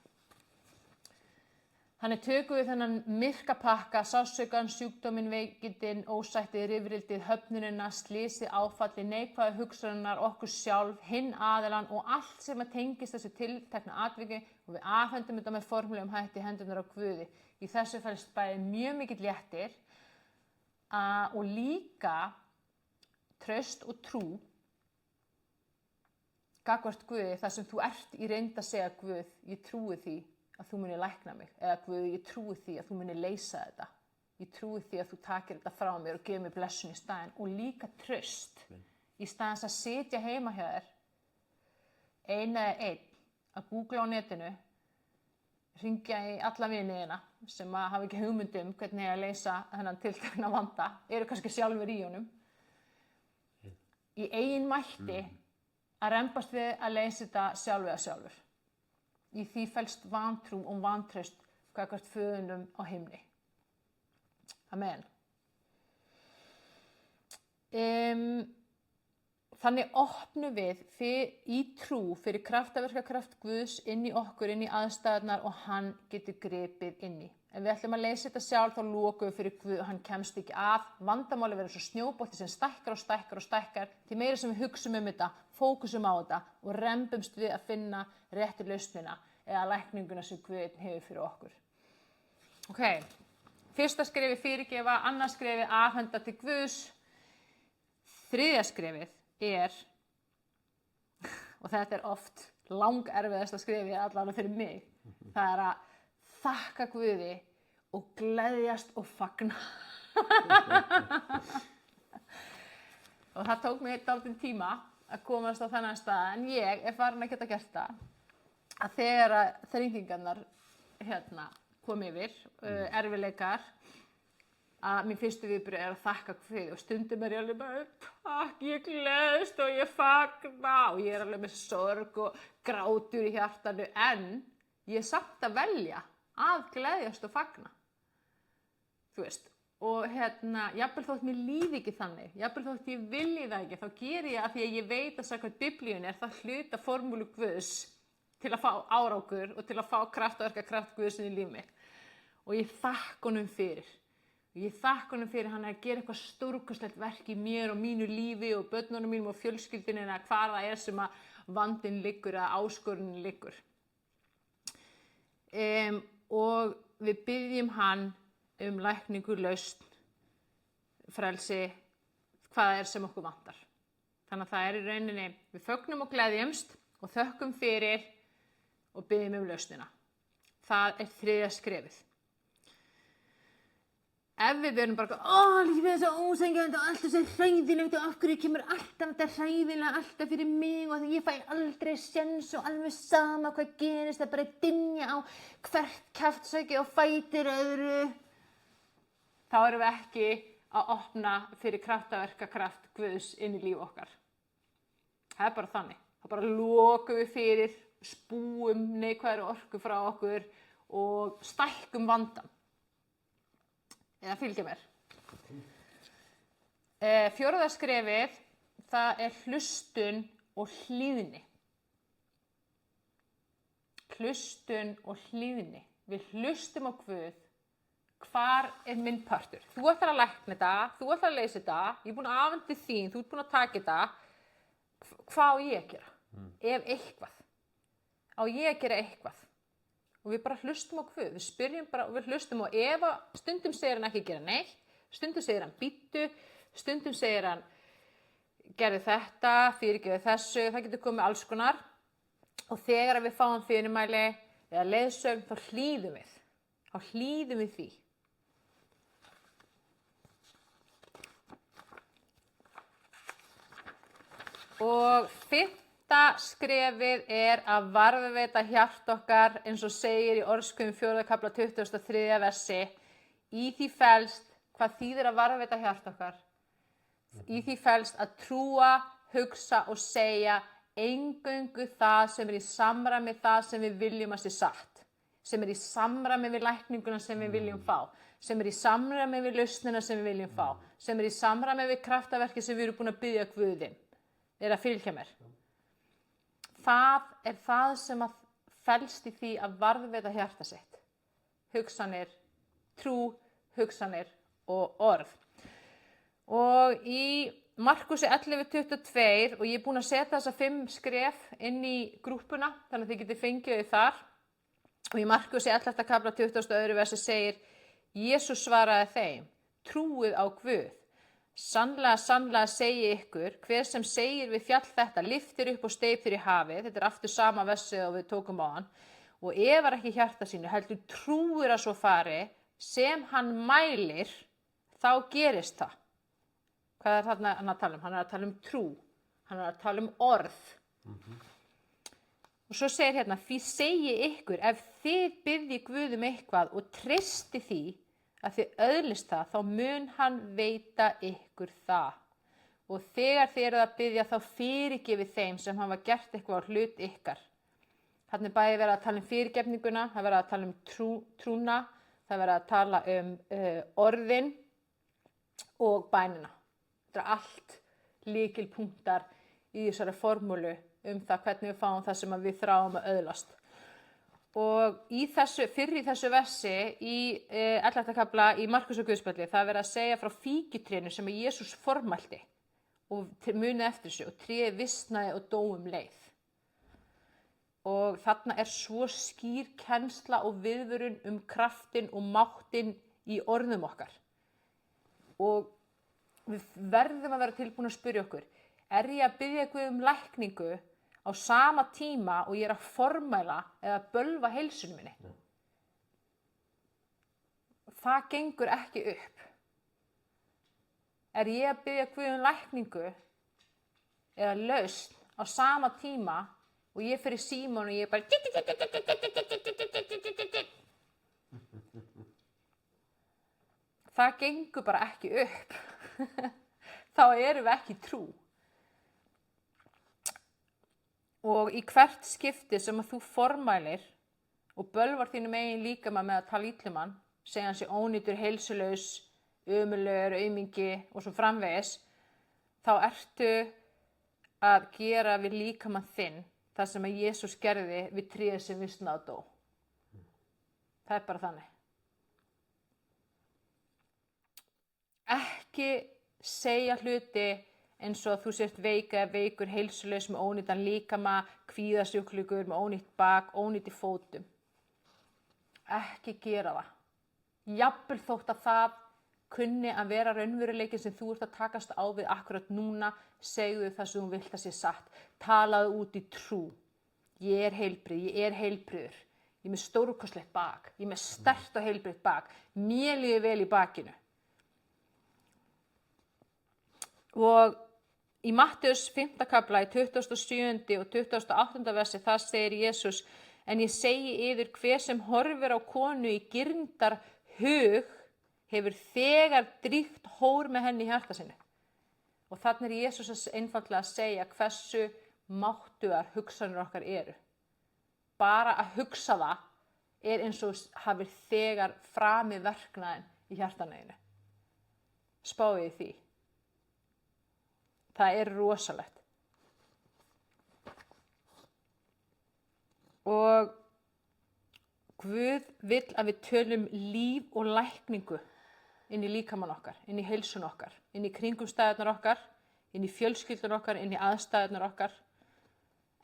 [SPEAKER 1] Þannig tökum við þennan myrka pakka, sársaukinn, sjúkdóminn, veikindin, ósættið, rifrildið, höfnunina, slysið, áfallið, neikvæðu hugsanirnar, okkur sjálf, hinn aðilann og allt sem að tengist þessu tiltekna atviki og við afhendum þetta með formulegum hætti hendurnar á Guði. Í þessu felst bæði mjög mikill léttir og líka traust og trú gagnvart Guði þar sem þú ert í reynd að segja Guð, ég trúi því að þú muni lækna mig eða Guð, ég trúi því að þú muni leysa þetta. Ég trúi því að þú takir þetta frá mér og gefur mér blessun í staðinn og líka traust í staðins að sitja heima hjá þér einn eða einn að googla á netinu, hringja í alla viniðina sem að hafa ekki hugmynd hvernig að leysa þennan tiltekna vanda, eru kannski sjálfur í honum. Í eigin mætti að rembast við að leysa þetta sjálfur. Í því felst vantrú og vantraust gagnvart föðunum á himni. Amen. Þannig opnum við í trú fyrir kraftaverkakraft Guðs inn í okkur, inn í aðstæðurnar og hann getur gripið inn í. Ef við ætlum að leysa þetta sjálf þá lokum við fyrir Guð og hann kemst ekki að. Vandamáli verður svo snjóbolti sem stækkar og stækkar og stækkar. Því meira sem við hugsum þetta, fókusum á þetta og rembumst við að finna réttu lausnina eða lækninguna sem Guð hefur fyrir okkur. Ok, fyrsta skrefið fyrirgefa, annað skrefið afhenda til Guðs. Þriðja skrefið er, og þetta er oft langerfiðasta skrefið allavega fyrir mig, það er að þakka Guði og gleðjast og fagna. Og það tók mig dálítinn tíma að komast á þennan stað, en ég er farin að geta gert það. Að þegar þrengingarnar kom yfir, erfiðleikar, að mín fyrstu viðbrögð að þakka Guði og stundum ég alveg bara, takk, ég gleðst og ég fagna og ég alveg með sorg og grátur í hjartanu, en ég samt að velja að gleðjast og fagna, þú veist. Og jafnvel þótt mér líði ekki þannig, jafnvel þótt ég vilji það ekki, þá geri ég að því að ég veit að samkvæmt Biblíunni það hluta formúlu Guðs til að fá árangur og til að fá kraft og kraft Guðs inn í líf mitt. Og ég þakka honum fyrir. Ég þakka honum fyrir hann að gera eitthvað stórkostlegt verk í mér og mínu lífi og börnunum mínum og fjölskyldunni eða hvar það sem að vandinn liggur eða áskorunin liggur. Og við byggjum hann lækningu, lausn, frelsi, hvað sem okkur vantar. Þannig að það í rauninni, við fögnum og gleðjumst og þökkum fyrir og byggjum lausnina. Það 3. skrefið. Ef við verum bara, lífið er svo ósengjandi og alltaf svo hræðilegt og af hverju kemur alltaf þetta hræðilega alltaf fyrir mig og ég fæ aldrei séns og alveg sama hvað gerist, það bara dynja á hvert kjaftshöggið og fætir öðru. Þá erum við ekki að opna fyrir kraftaverkakraft Guðs inn í líf okkar. Það bara þannig. Þá bara lokum við fyrir, spúum neikvæðri orku frá okkur og stækkum vandann. Eða fylgja mér. 4. skrefið, það hlustun og hlýðni. Hlustun og hlýðni. Við hlustum á Guð. Hvar minn partur? Þú ætlar að lækna þetta, þú ætlar að leysa þetta, ég búin að afhenda þín, þú ert búin að taka þetta. Hvað á ég að gera? Ef eitthvað. Á ég að gera eitthvað? Og við bara hlustum á Guð, við spyrjum bara og við hlustum og ef stundum segir hann ekki gera neitt, stundum segir hann bíddu, stundum segir hann gerðu þetta, fyrirgefðu þessu, það getur komið alls konar. Og þegar við fáum fyrirmæli eða leiðsögn þá hlýðum við. Þá hlýðum við því. Og 5. skrefið að varðveita hjarta okkar eins og segir í Orðskviðum 4. kafla 23. versi. Í því felst, hvað þýðir að varðveita hjarta okkar? Í því felst að trúa, hugsa og segja eingöngu það sem í samræmi það sem við viljum að sé satt. Sem í samræmi við lækninguna sem við viljum fá. Sem í samræmi við lausnina sem við viljum fá. Sem í samræmi við kraftaverki sem við erum búin að biðja Guðinn. Að fylgja mér. Það það sem að felst í því að varðveita hjarta sitt. Hugsanir, trú, hugsanir og orð. Og í Markusi 11:22 og ég er búin að setja þessa 5 skref inn í grúppuna þannig að þið getið fengið þau þar. Og í Markusi 11. kafla 22. versi segir Jesús svaraði þeim, trúið á Guð. Sannlega, sannlega segi ykkur, hver sem segir við fjall þetta, lyftir upp og steypir í hafið, þetta aftur sama versið og við tókum á hann, og efar ekki hjarta sínu, heldur trúir að svo fari, sem hann mælir, þá gerist það. Hvað þarna hann að tala um? Hann að tala um trú, hann að tala um orð. Og svo segir hérna, því segi ykkur, ef þið biðji Guð eitthvað og treysti því, að þið öðlist það, þá mun hann veita ykkur það. Og þegar þið eruð að biðja þá fyrirgefið þeim sem hafa gert eitthvað á hlut ykkar. Þarna bæði verið að tala um fyrirgefninguna, það verið að tala um trúna, það verið að tala um orðin og bænina. Þetta allt lykilpunktar í þessari formúlu það hvernig við fáum það sem við þráum að öðlast. Og fyrr í þessu versi í 11. kafla í Markus og Guðspjalli það verið að segja frá fíkjutrénu sem Jesús formælti og munið eftir þessu og tréð visnaði og dó leið. Og þarna svo skýr kennsla og viðvörun kraftin og máttin í orðum okkar. Og við verðum að vera tilbúin að spyrja okkur, ég að biðja Guð lækningu á sama tíma og ég að formæla eða bölva heilsunni minni. Það gengur ekki upp. Ég að biðja Guð lækningu eða lausn á sama tíma og ég fer í símann og ég bara það gengur bara ekki upp. Þá erum við ekki í trú. Og í hvert skipti sem að þú formælir og bölvar þínum eigin líkama með að tala illa um hann, segja hann sé ónýtur, heilsulaus, ömurlegur, aumingi og svo framvegis, þá ertu að gera við líkamann þinn það sem að Jesús gerði við tréð sem visnaði og dó. Það er bara þannig. Ekki segja hluti eins og að þú sért veik eða veikur, heilsulaus með ónýtan líkama, kvíðasjúklingur með ónýtt bak, ónýtt í fótum. Ekki gera það. Jafnvel þótt að það kunni að vera raunveruleikin sem þú ert að takast á við akkurat núna, segðu það sem þú vilt að sé satt. Talaðu út í trú. Ég er heilbrigð, ég er heilbrigður. Ég er með stórkostlegt bak, ég er með sterkt og heilbrigt bak. Mér líður vel í bakinu. Og í Mattheus 5. kafla í 27. og 28. versi það segir Jesús: en ég segi yður, hver sem horfir á konu í girndar hug hefur þegar dríkt hór með henni í hjarta sinni. Og þannig er Jesús einfaldlega að segja hversu máttugar hugsanir okkar eru. Bara að hugsa það er eins og hafir þegar framið verknaðinn í hjartaneginu. Spáið í því. Það er rosalegt. Og Guð vill að við tölum líf og lækningu inn í líkamann okkar, inn í heilsun okkar, inn í kringumstæðurnar okkar, inn í fjölskyldur okkar, inn í aðstæðurnar okkar,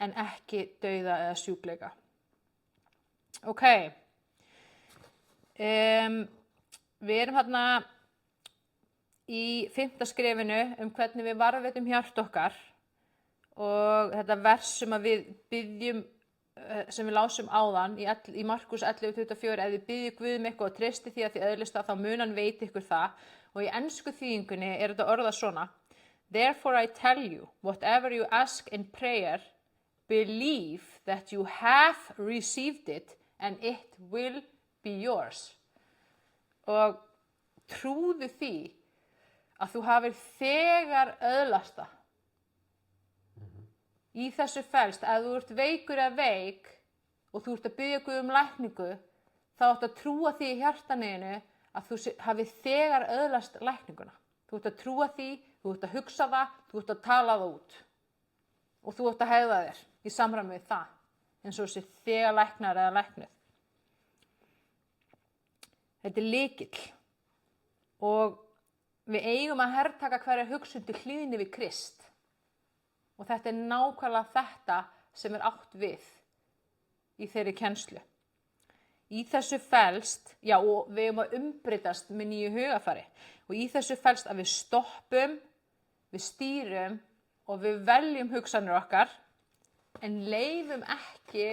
[SPEAKER 1] en ekki dauða eða sjúkleika. Ok. Við erum hérna í 5. skrefinu hvernig við varðveitum hjart okkar og þetta vers sem að við byggjum, sem við lásum áðan í Markus 11:24, ef þið byggjum Guð um eitthvað og treysti því að þið öðlist það, þá mun hann veita ykkur það. Og í ensku þýðingunni er þetta orðað svona: therefore I tell you, whatever you ask in prayer, believe that you have received it and it will be yours. Og trúðu því að þú hafir þegar öðlast það. Í þessu felst, ef þú ert veikur eða veik og þú ert að biðja Guð um lækningu, þá ert að trúa því í hjartaneginu að þú hafir þegar öðlast lækninguna. Þú ert að trúa því, þú ert að hugsa það, þú ert að tala það út. Og þú ert að hegða þér í samræmi við það, eins og þessi þegar læknar eða læknuð. Þetta er lykill. Og við eigum að hertaka hverja hugsun til hlýðni við Krist. Og þetta er nákvæmlega þetta sem er átt við í þeirri kennslu. Í þessu felst, já, og við eigum að umbreytast með nýju hugafari. Og í þessu felst að við stoppum, við stýrum og við veljum hugsanir okkar, en leyfum ekki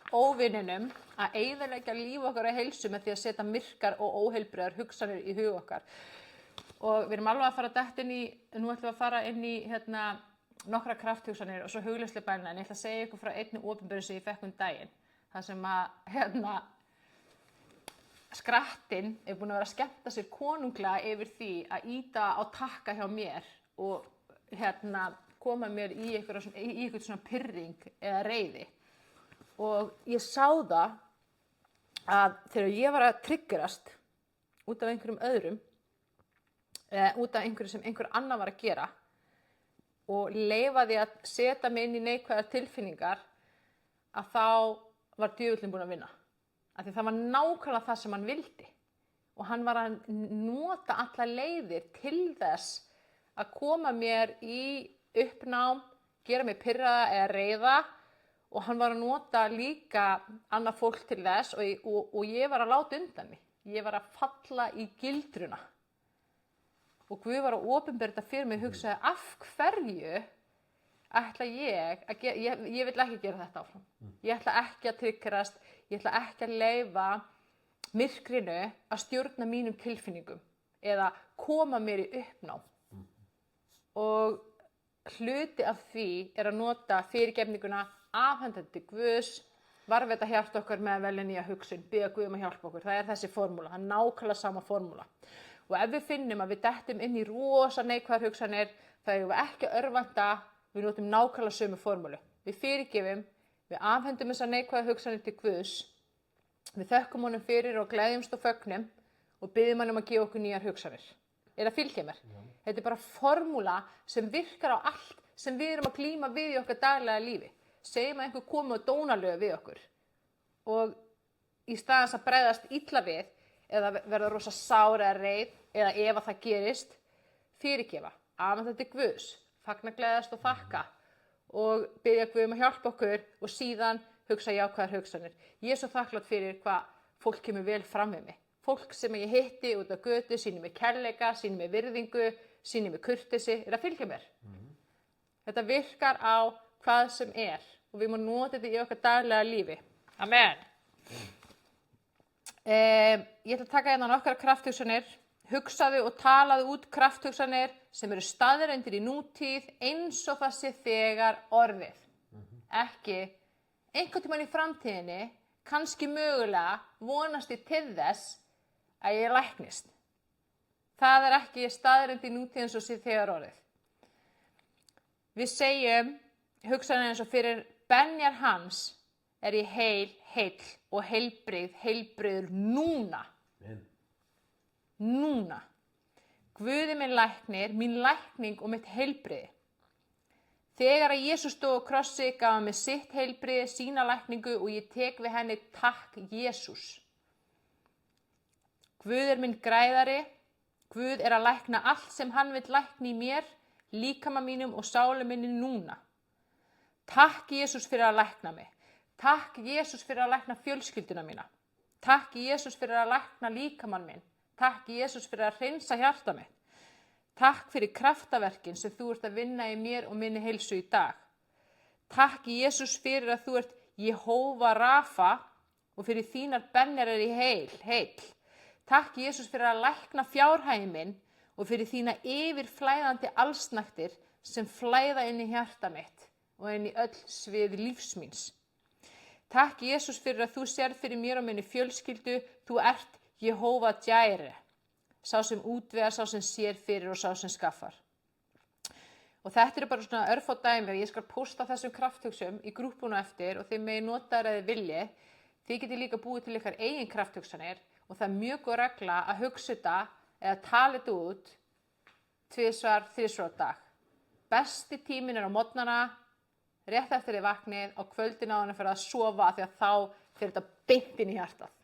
[SPEAKER 1] óvininum að eyðileggja líf okkar og heilsu með því að setja myrkar og óheilbrigðar hugsanir í hug okkar. Og við erum alveg að fara dætt inn í, nú ætlum við að fara inn í nokkra krafthugsanir og svo hugleiðslu bæna, en ég ætla að segja ykkur frá einni opinberun sem ég fekk daginn. Það sem að skrattinn er búin að vera að skemmta sér konunglega yfir því að ýta á takka hjá mér og koma mér í eitthvað svona pirring eða reiði. Og ég sá það að þegar ég var að triggerast út af einhverjum öðrum, út af einhverju sem einhver annar var að gera, og leyfa því að setja mig inn í neikvæðar tilfinningar, að þá var djöfullinn búinn að vinna. Af því það var nákvæmlega það sem hann vildi. Og hann var að nota alla leiðir til þess að koma mér í uppnám, gera mig pirraða eða reiða, og hann var að nota líka annað fólk til þess og ég var að láta undan mig. Ég var að falla í gildruna. Og Guð var að opinbera þetta fyrir mig og hugsaði, af hverju ætla ég að gera, ég vil ekki gera þetta áfram. Ég ætla ekki að triggerast, ég ætla ekki að leyfa myrkrinu að stjórna mínum tilfinningum eða koma mér í uppnám. Og hluti af því er að nota fyrirgefninguna, afhenda til Guðs, varðveita hjarta okkar með að velja nýja hugsun, biðja Guð um að hjálpa okkur. Það er þessi formúla, það er nákvæmlega sama formúla. Og ef við finnum að við dettum inn í rosa neikvæðar hugsanir, þá erum við ekki að örvænta, við notum nákvæmlega sömu formúlu. Við fyrirgefum, við afhendum þessar neikvæðar hugsanir til Guðs, við þökkum honum fyrir og gleðjumst og fögnum og biðjum hann að gefa okkur nýjar hugsanir. Það fylgja mér? Þetta bara formúla sem virkar á allt sem við erum að glíma við í okkar daglega lífi. Segjum að einhver komi og dónalögu við okkur og í staðans að bregðast illa við eða verða rosa sár eða reið eða ef að það gerist, fyrirgefa, afhenda til Guðs, fagna, gleðast og þakka og biðja Guð að hjálpa okkur og síðan hugsa jákvæðar hugsanir. Ég svo þakklátt fyrir hvað fólk kemur vel fram við mig. Fólk sem ég hitti út á götu, sýnir mig kærleika, sýnir mig virðingu, sýnir mig kurteisi, það fylgja mér. Þetta virkar á hvað sem og við má nota þetta í okkar daglega lífi. Amen. Ég ætla að taka hérna nokkrar krafthugsanir. Hugsaðu og talaðu út krafthugsanir sem eru staðreyndir í nútíð eins og það sé þegar orðið. Ekki einhvern tímann í framtíðinni, kannski mögulega, vonast ég til þess að ég læknist. Það ekki staðreynd í nútíð eins og sé þegar orðið. Við segjum, hugsanir eins og fyrir Benjar hans ég heill og heilbrigður núna. Núna. Guð minn læknir, mín lækning og mitt heilbrigði. Þegar að Jesús stóð á krossi gaf hann mér sitt heilbrigði, sína lækningu og ég tek við henni takk Jesús. Guð minn græðari, Guð að lækna allt sem hann vill lækna í mér, líkama mínum og sálu minni núna. Takk Jesús fyrir að lækna mig. Takk Jesús fyrir að lækna fjölskylduna mína. Takk Jesús fyrir að lækna líkamann minn. Takk Jesús fyrir að hreinsa hjarta mitt. Takk fyrir kraftaverkin sem þú ert að vinna í mér og minni heilsu í dag. Takk Jesús fyrir að þú ert Jehóva Rafa og fyrir þínar benjar ég heill. Takk Jesús fyrir að lækna fjárhaginn minn og fyrir þína yfirflæðandi allsnægtir sem flæða inn í hjarta mitt og inn í öll svið lífs míns. Takk Jesús fyrir að þú sérð fyrir mér og minni fjölskyldu, þú ert Jehóva Jære, sá sem útvegar, sá sem sér fyrir og sá sem skaffar. Og þetta bara svona örfá dæmi og ég skal pósta þessum krafthugsum í grúppuna eftir og þið megi nota þær eða vilji. Þið getið líka búið til ykkar eigin krafthugsanir og það mjög góð regla að hugsa þetta eða tala þetta út 2-3 á dag. Besti tíminn á morgnana, rétt eftir þið vaknið, á kvöldin áður en fyrir að sofa því að þá fyrir þetta beint inn í hjartað.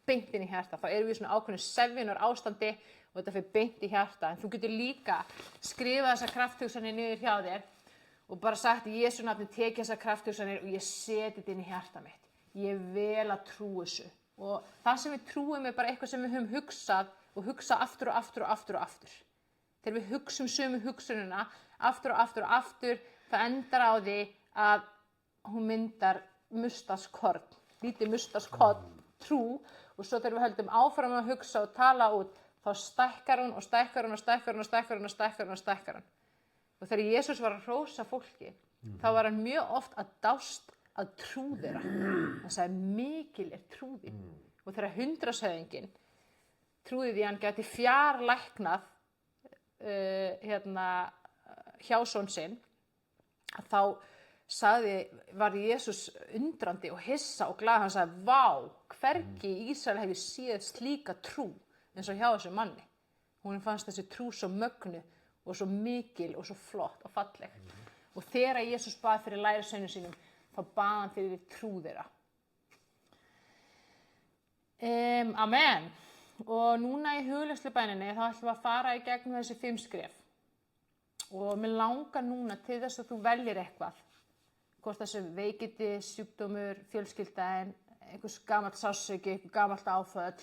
[SPEAKER 1] Beint inn í hjartað. Þá erum við svona ákveðnu sefjunar ástandi og þetta fyrir beint í hjartað. En þú getur líka skrifað þessar krafthugsanir niður hjá þér og bara sagt í Jesú nafni tekið þessar krafthugsanir og ég seti þetta inn í hjartað mitt. Ég vel að trúa þessu. Og það sem við trúum bara eitthvað sem við höfum hugsað og hugsað aftur og aftur og aftur og aftur. Þegar við hugsum sömu hugsunina aftur og aftur og aftur, það endar á því að hún myndar mustaskorn, lítið mustaskorn trú og svo þegar við höldum áfram að hugsa og tala út, þá stækkar hún og stækkar hún og stækkar hún og stækkar hún og stækkar hún og stækkar hún. Og þegar Jesús var að hrósa fólki, þá var hann mjög oft að dást að trú þeirra. Hann sagði mikil trú þín. Og þegar 100-höfðinginn trúði því hann gæti fjarlæknað hjá son sinn, að þá var Jesús undrandi og hissa og glaður. Hann sagði, vá, hvergi í Ísrael hef ég séð slíka trú eins og hjá þessu manni. Hún fannst þessi trú svo mögnu og svo mikil og svo flott og falleg. Og þegar Jesús bað fyrir lærisveinum sínum, þá bað hann fyrir trú þeirra. Amen. Og núna í hugleiðslubæninni þá ætlum við að fara í gegnum þessi 5 skref. Og mér langar núna til þess að þú veljir eitthvað. Hvort þessi veikindi, sjúkdómur, fjölskyldaðin, einhvers gamalt sársauki, einhver gamalt áföll,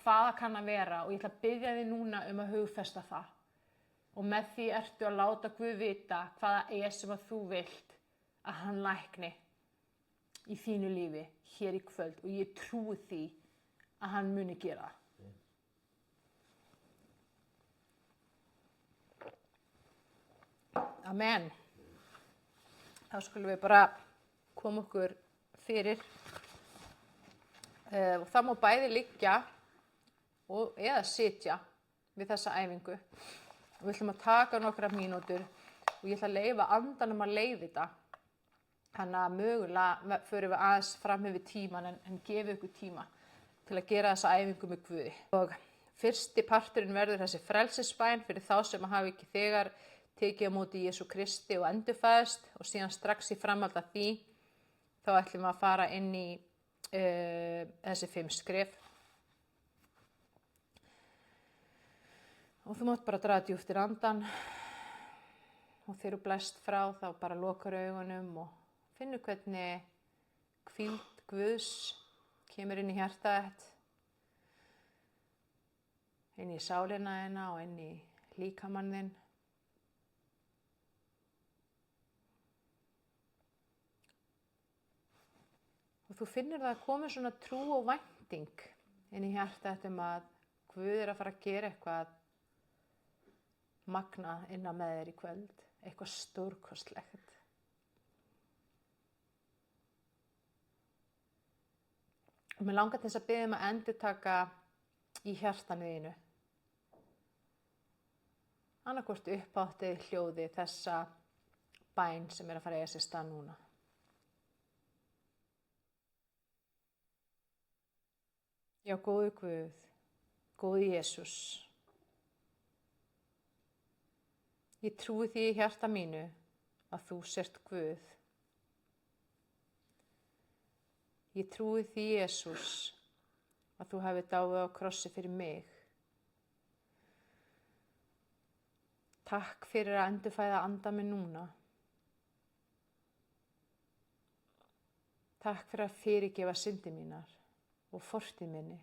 [SPEAKER 1] hvaða kann að vera. Og ég ætla að biðja þig núna að hugfesta það. Og með því ertu að láta Guð vita hvaða sem að þú vilt að hann lækni í þínu lífi hér í kvöld. Og ég trúi því að hann muni gera það. Amen. Þá skulum við bara koma okkur fyrir. Og það má bæði liggja eða sitja. við þessa æfingu. Og við ætlum að taka nokkra mínútur og ég ætla að leyfa andanum að leiða þetta. Þannig að mögulega förum við aðeins fram yfir tíman en gefum ykkur tíma til að gera þessa æfingu með Guði. Og fyrsti parturinn verður þessi frelsisbæn fyrir þá sem hafa ekki þegar tekið á móti Jesú Kristi og endurfæðst, og síðan strax í framhald af því þá ætlum við að fara inn í þessi 5 skref. Og þú mátt bara draga djúpt í andan og þegar þú blæst frá þá bara lokar augunum og finnur hvernig hvíld Guðs kemur inn í hjartað þitt, inn í sálina þína og inn í líkamann þinn. Og þú finnur það að koma svona trú og vænting inn í hjartað þitt að Guð að fara að gera eitthvað magnað innan með þér í kvöld, eitthvað stórkostlegt. Og mér langar til þess að biðja að endurtaka í hjartanu þínu. Annaðhvort uppháttið hljóði þessa bæn sem að fara að eiga sér stað núna. Já, góði Guð, góði Jesús. Ég trúi því í hjarta mínu að þú sért Guð. Ég trúi því, Jesús, að þú hafi dáið á krossi fyrir mig. Takk fyrir að endurfæða anda mig núna. Takk fyrir að fyrirgefa syndir mínar og fortíð minni.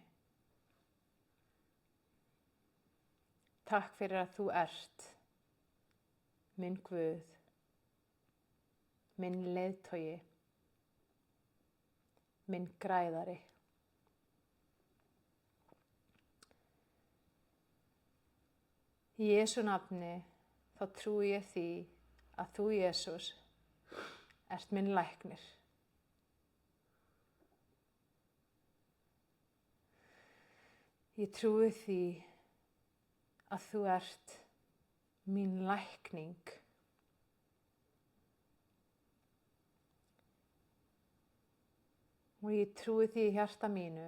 [SPEAKER 1] Takk fyrir að þú ert minn Guð, minn leiðtogi, minn græðari. Í Jesú nafni þá trúi ég því að þú, Jesús, ert minn læknir. Ég trúi því að þú ert mín lækning. Og ég trúi því í hjarta mínu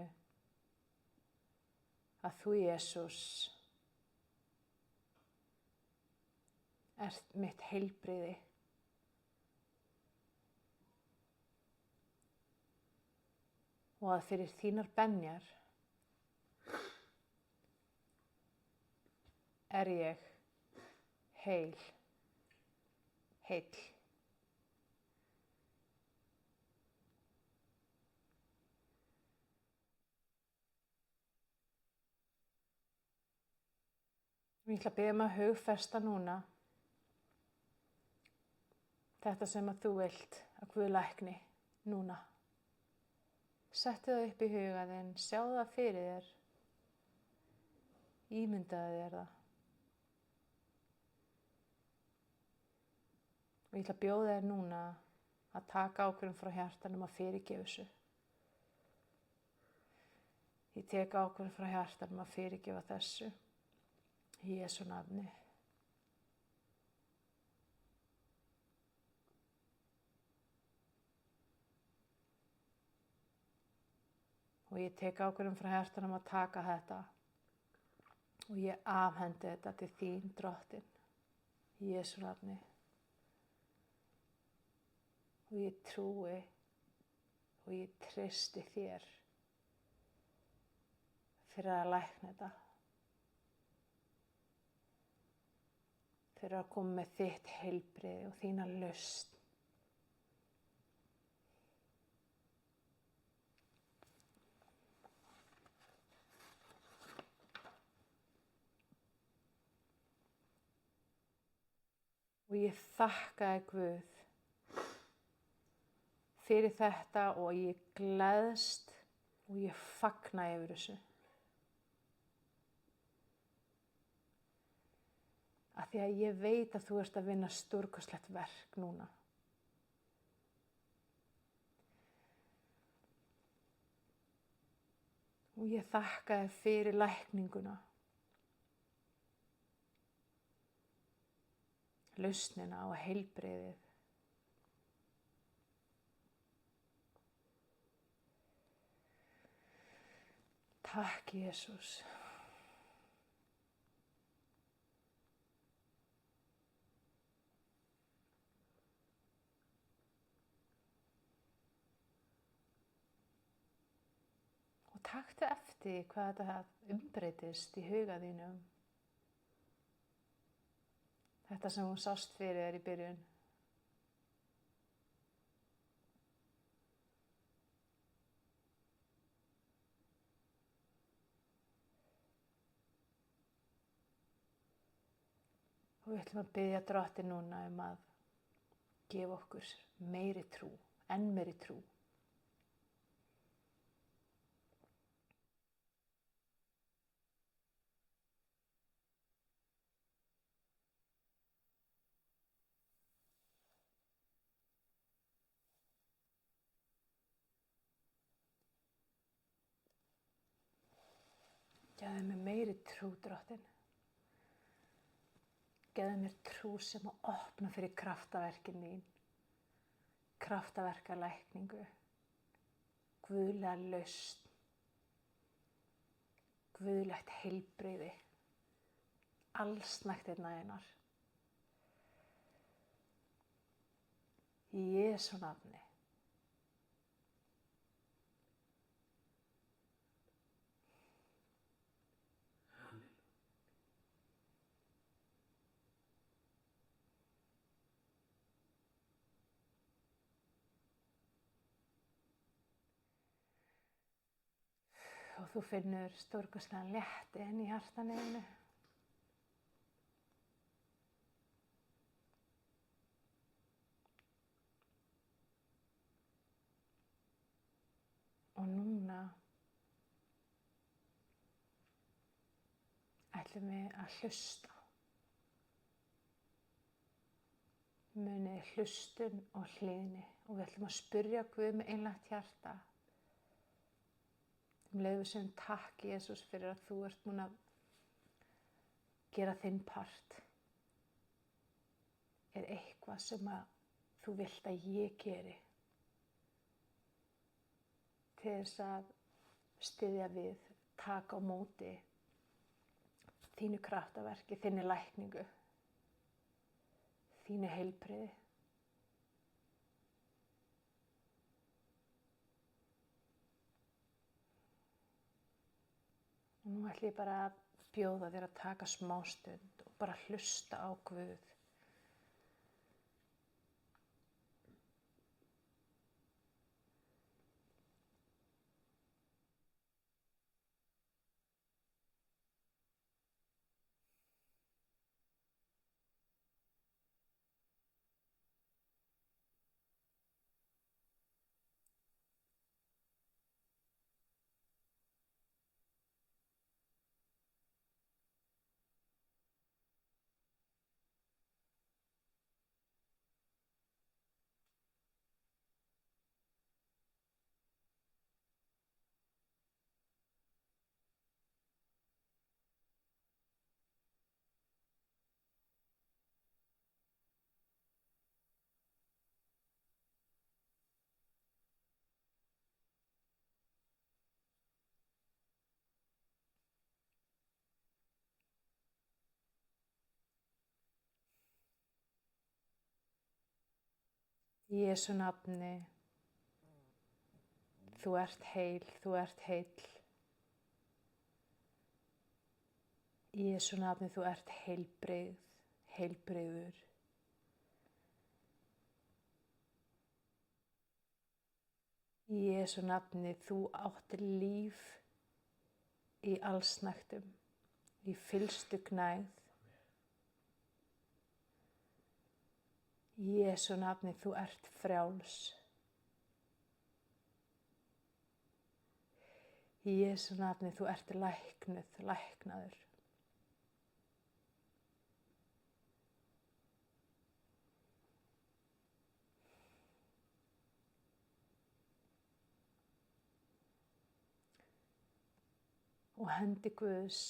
[SPEAKER 1] að þú, Jesús, ert mitt heilbrigði. Og að fyrir þínar benjar er ég heill. Ég ætla að biðja að hugfesta núna þetta sem að þú vilt að Guð lækni núna. Settu það upp í huga þinn, sjáðu það fyrir þér, ímyndaðu þér það. Og ég ætla að bjóða þér núna að taka ákvörðun frá hjartanum að fyrirgefa þessu. Ég tek ákvörðun frá hjartanum að fyrirgefa þessu. Í Jesú nafni. Og ég tek ákvörðun frá hjartanum að taka þetta og ég afhendi þetta til þín, Drottinn, í Jesú nafni. Og ég trúi og ég treysti þér fyrir að lækna þetta. Fyrir að koma með þitt heilbrigði og þína lausn. Og ég þakka þér, Guð, fyrir þetta og ég gleðst og ég fagna yfir þessu. Af því að ég veit að þú ert að vinna stórkostlegt verk núna. Og ég þakka þér fyrir lækninguna. lausnina og heilbrigðið. Takk, Jesús. Og taktu eftir hvað þetta umbreytist í huga þínum. Þetta sem hún sást fyrir þér í byrjun. Og við ætlum að biðja Drottinn núna að gefa okkur meiri trú, enn meiri trú. Gefðu mér meiri trú, Drottinn. Gefðu mér trú sem að opna fyrir kraftaverkin þín, kraftaverkalækningu, guðlega lausn, guðlegt heilbrigði, allsnægtirnar þínar. Í Jesú nafni. Og þú finnur stórkostlegan létti inn í hjartanu þínu. Og núna ætlum við að hlusta. Munið hlustun og hlýðni og við ætlum að spyrja Guð með einlægt hjarta. Við segjum takk, Jesús, fyrir að þú ert múin að gera þinn part. Er eitthvað sem að þú vilt að ég geri til þess að styðja við, taka á móti þínu kraftaverki, þinni lækningu, þínu heilbrigði. Og nú ætlum ég bara að bjóða þér að taka smástund og bara hlusta á Guð. Í Jesú nafni, þú ert heil, þú ert heill. Í Jesú nafni, þú ert heilbrigð, heilbrigður. Í Jesú nafni, þú áttir líf í allsnægtum, í fyllstu gnægð. Í Jesú nafni, þú ert frjáls. Í Jesú nafni, þú ert læknuð, læknaður. Og hendi Guðs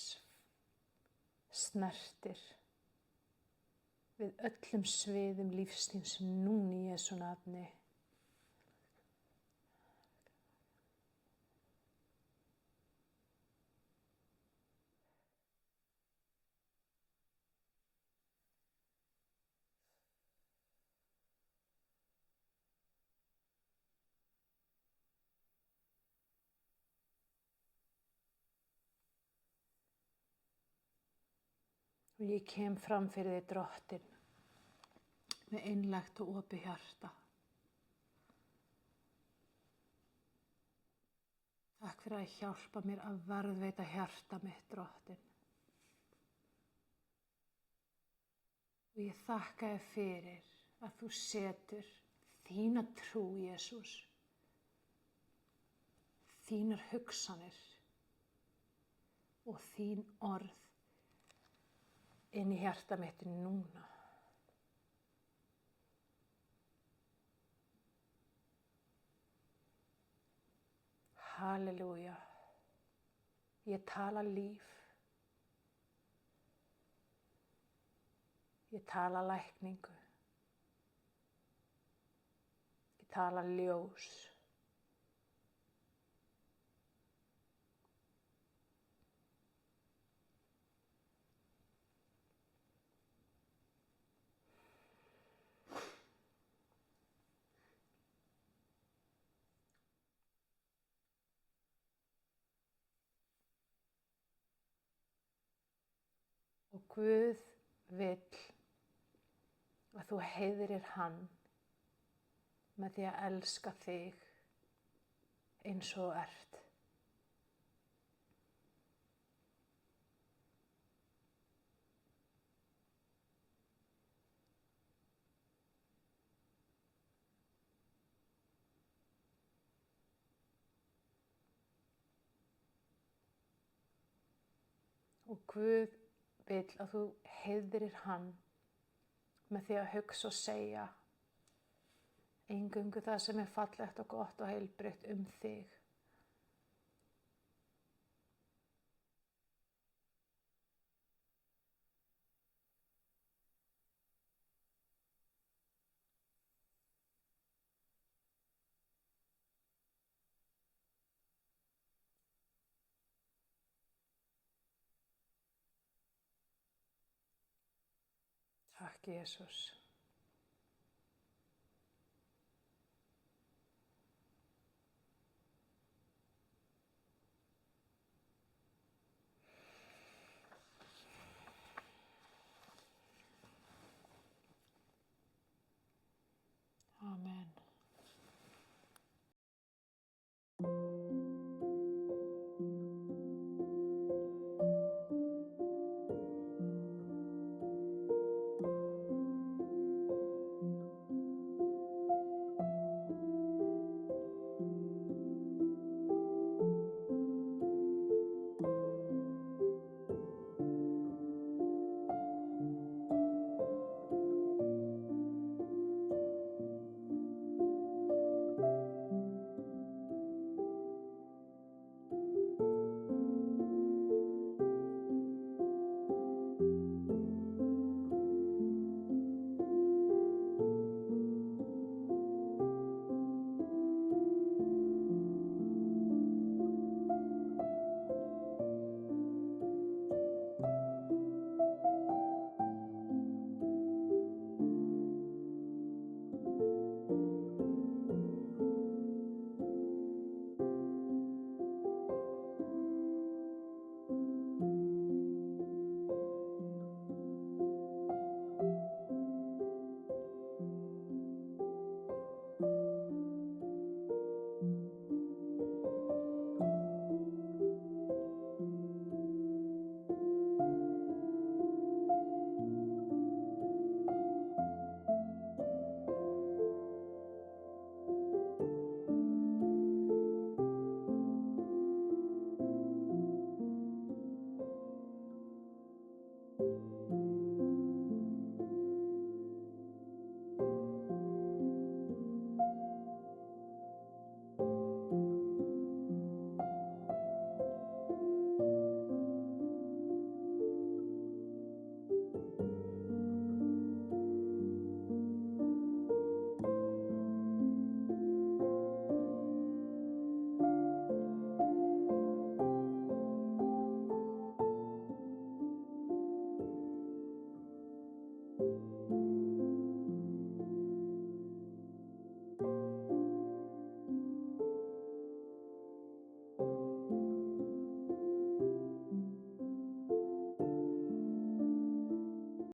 [SPEAKER 1] snertir við öllum sviðum lífstíns núna í Jesú nafni. Og ég kem fram fyrir þig, Drottinn, með einlægt og opið hjarta. Takk fyrir að hjálpa mér að varðveita hjarta mitt, Drottinn. Og ég þakka þér fyrir að þú setur þína trú, Jesús, þínar hugsanir og þín orð inn í hjarta mitt núna. Halleluja. Ég tala líf. Ég tala lækningu. Ég tala ljós. Og Guð vill að þú heiðrir hann með því að elska þig eins og þú ert. Og Guð vill að þú heiðrir hann með því að hugsa og segja eingöngu það sem er fallegt og gott og heilbrigt þig. Takk, Jesús. Amen. dag.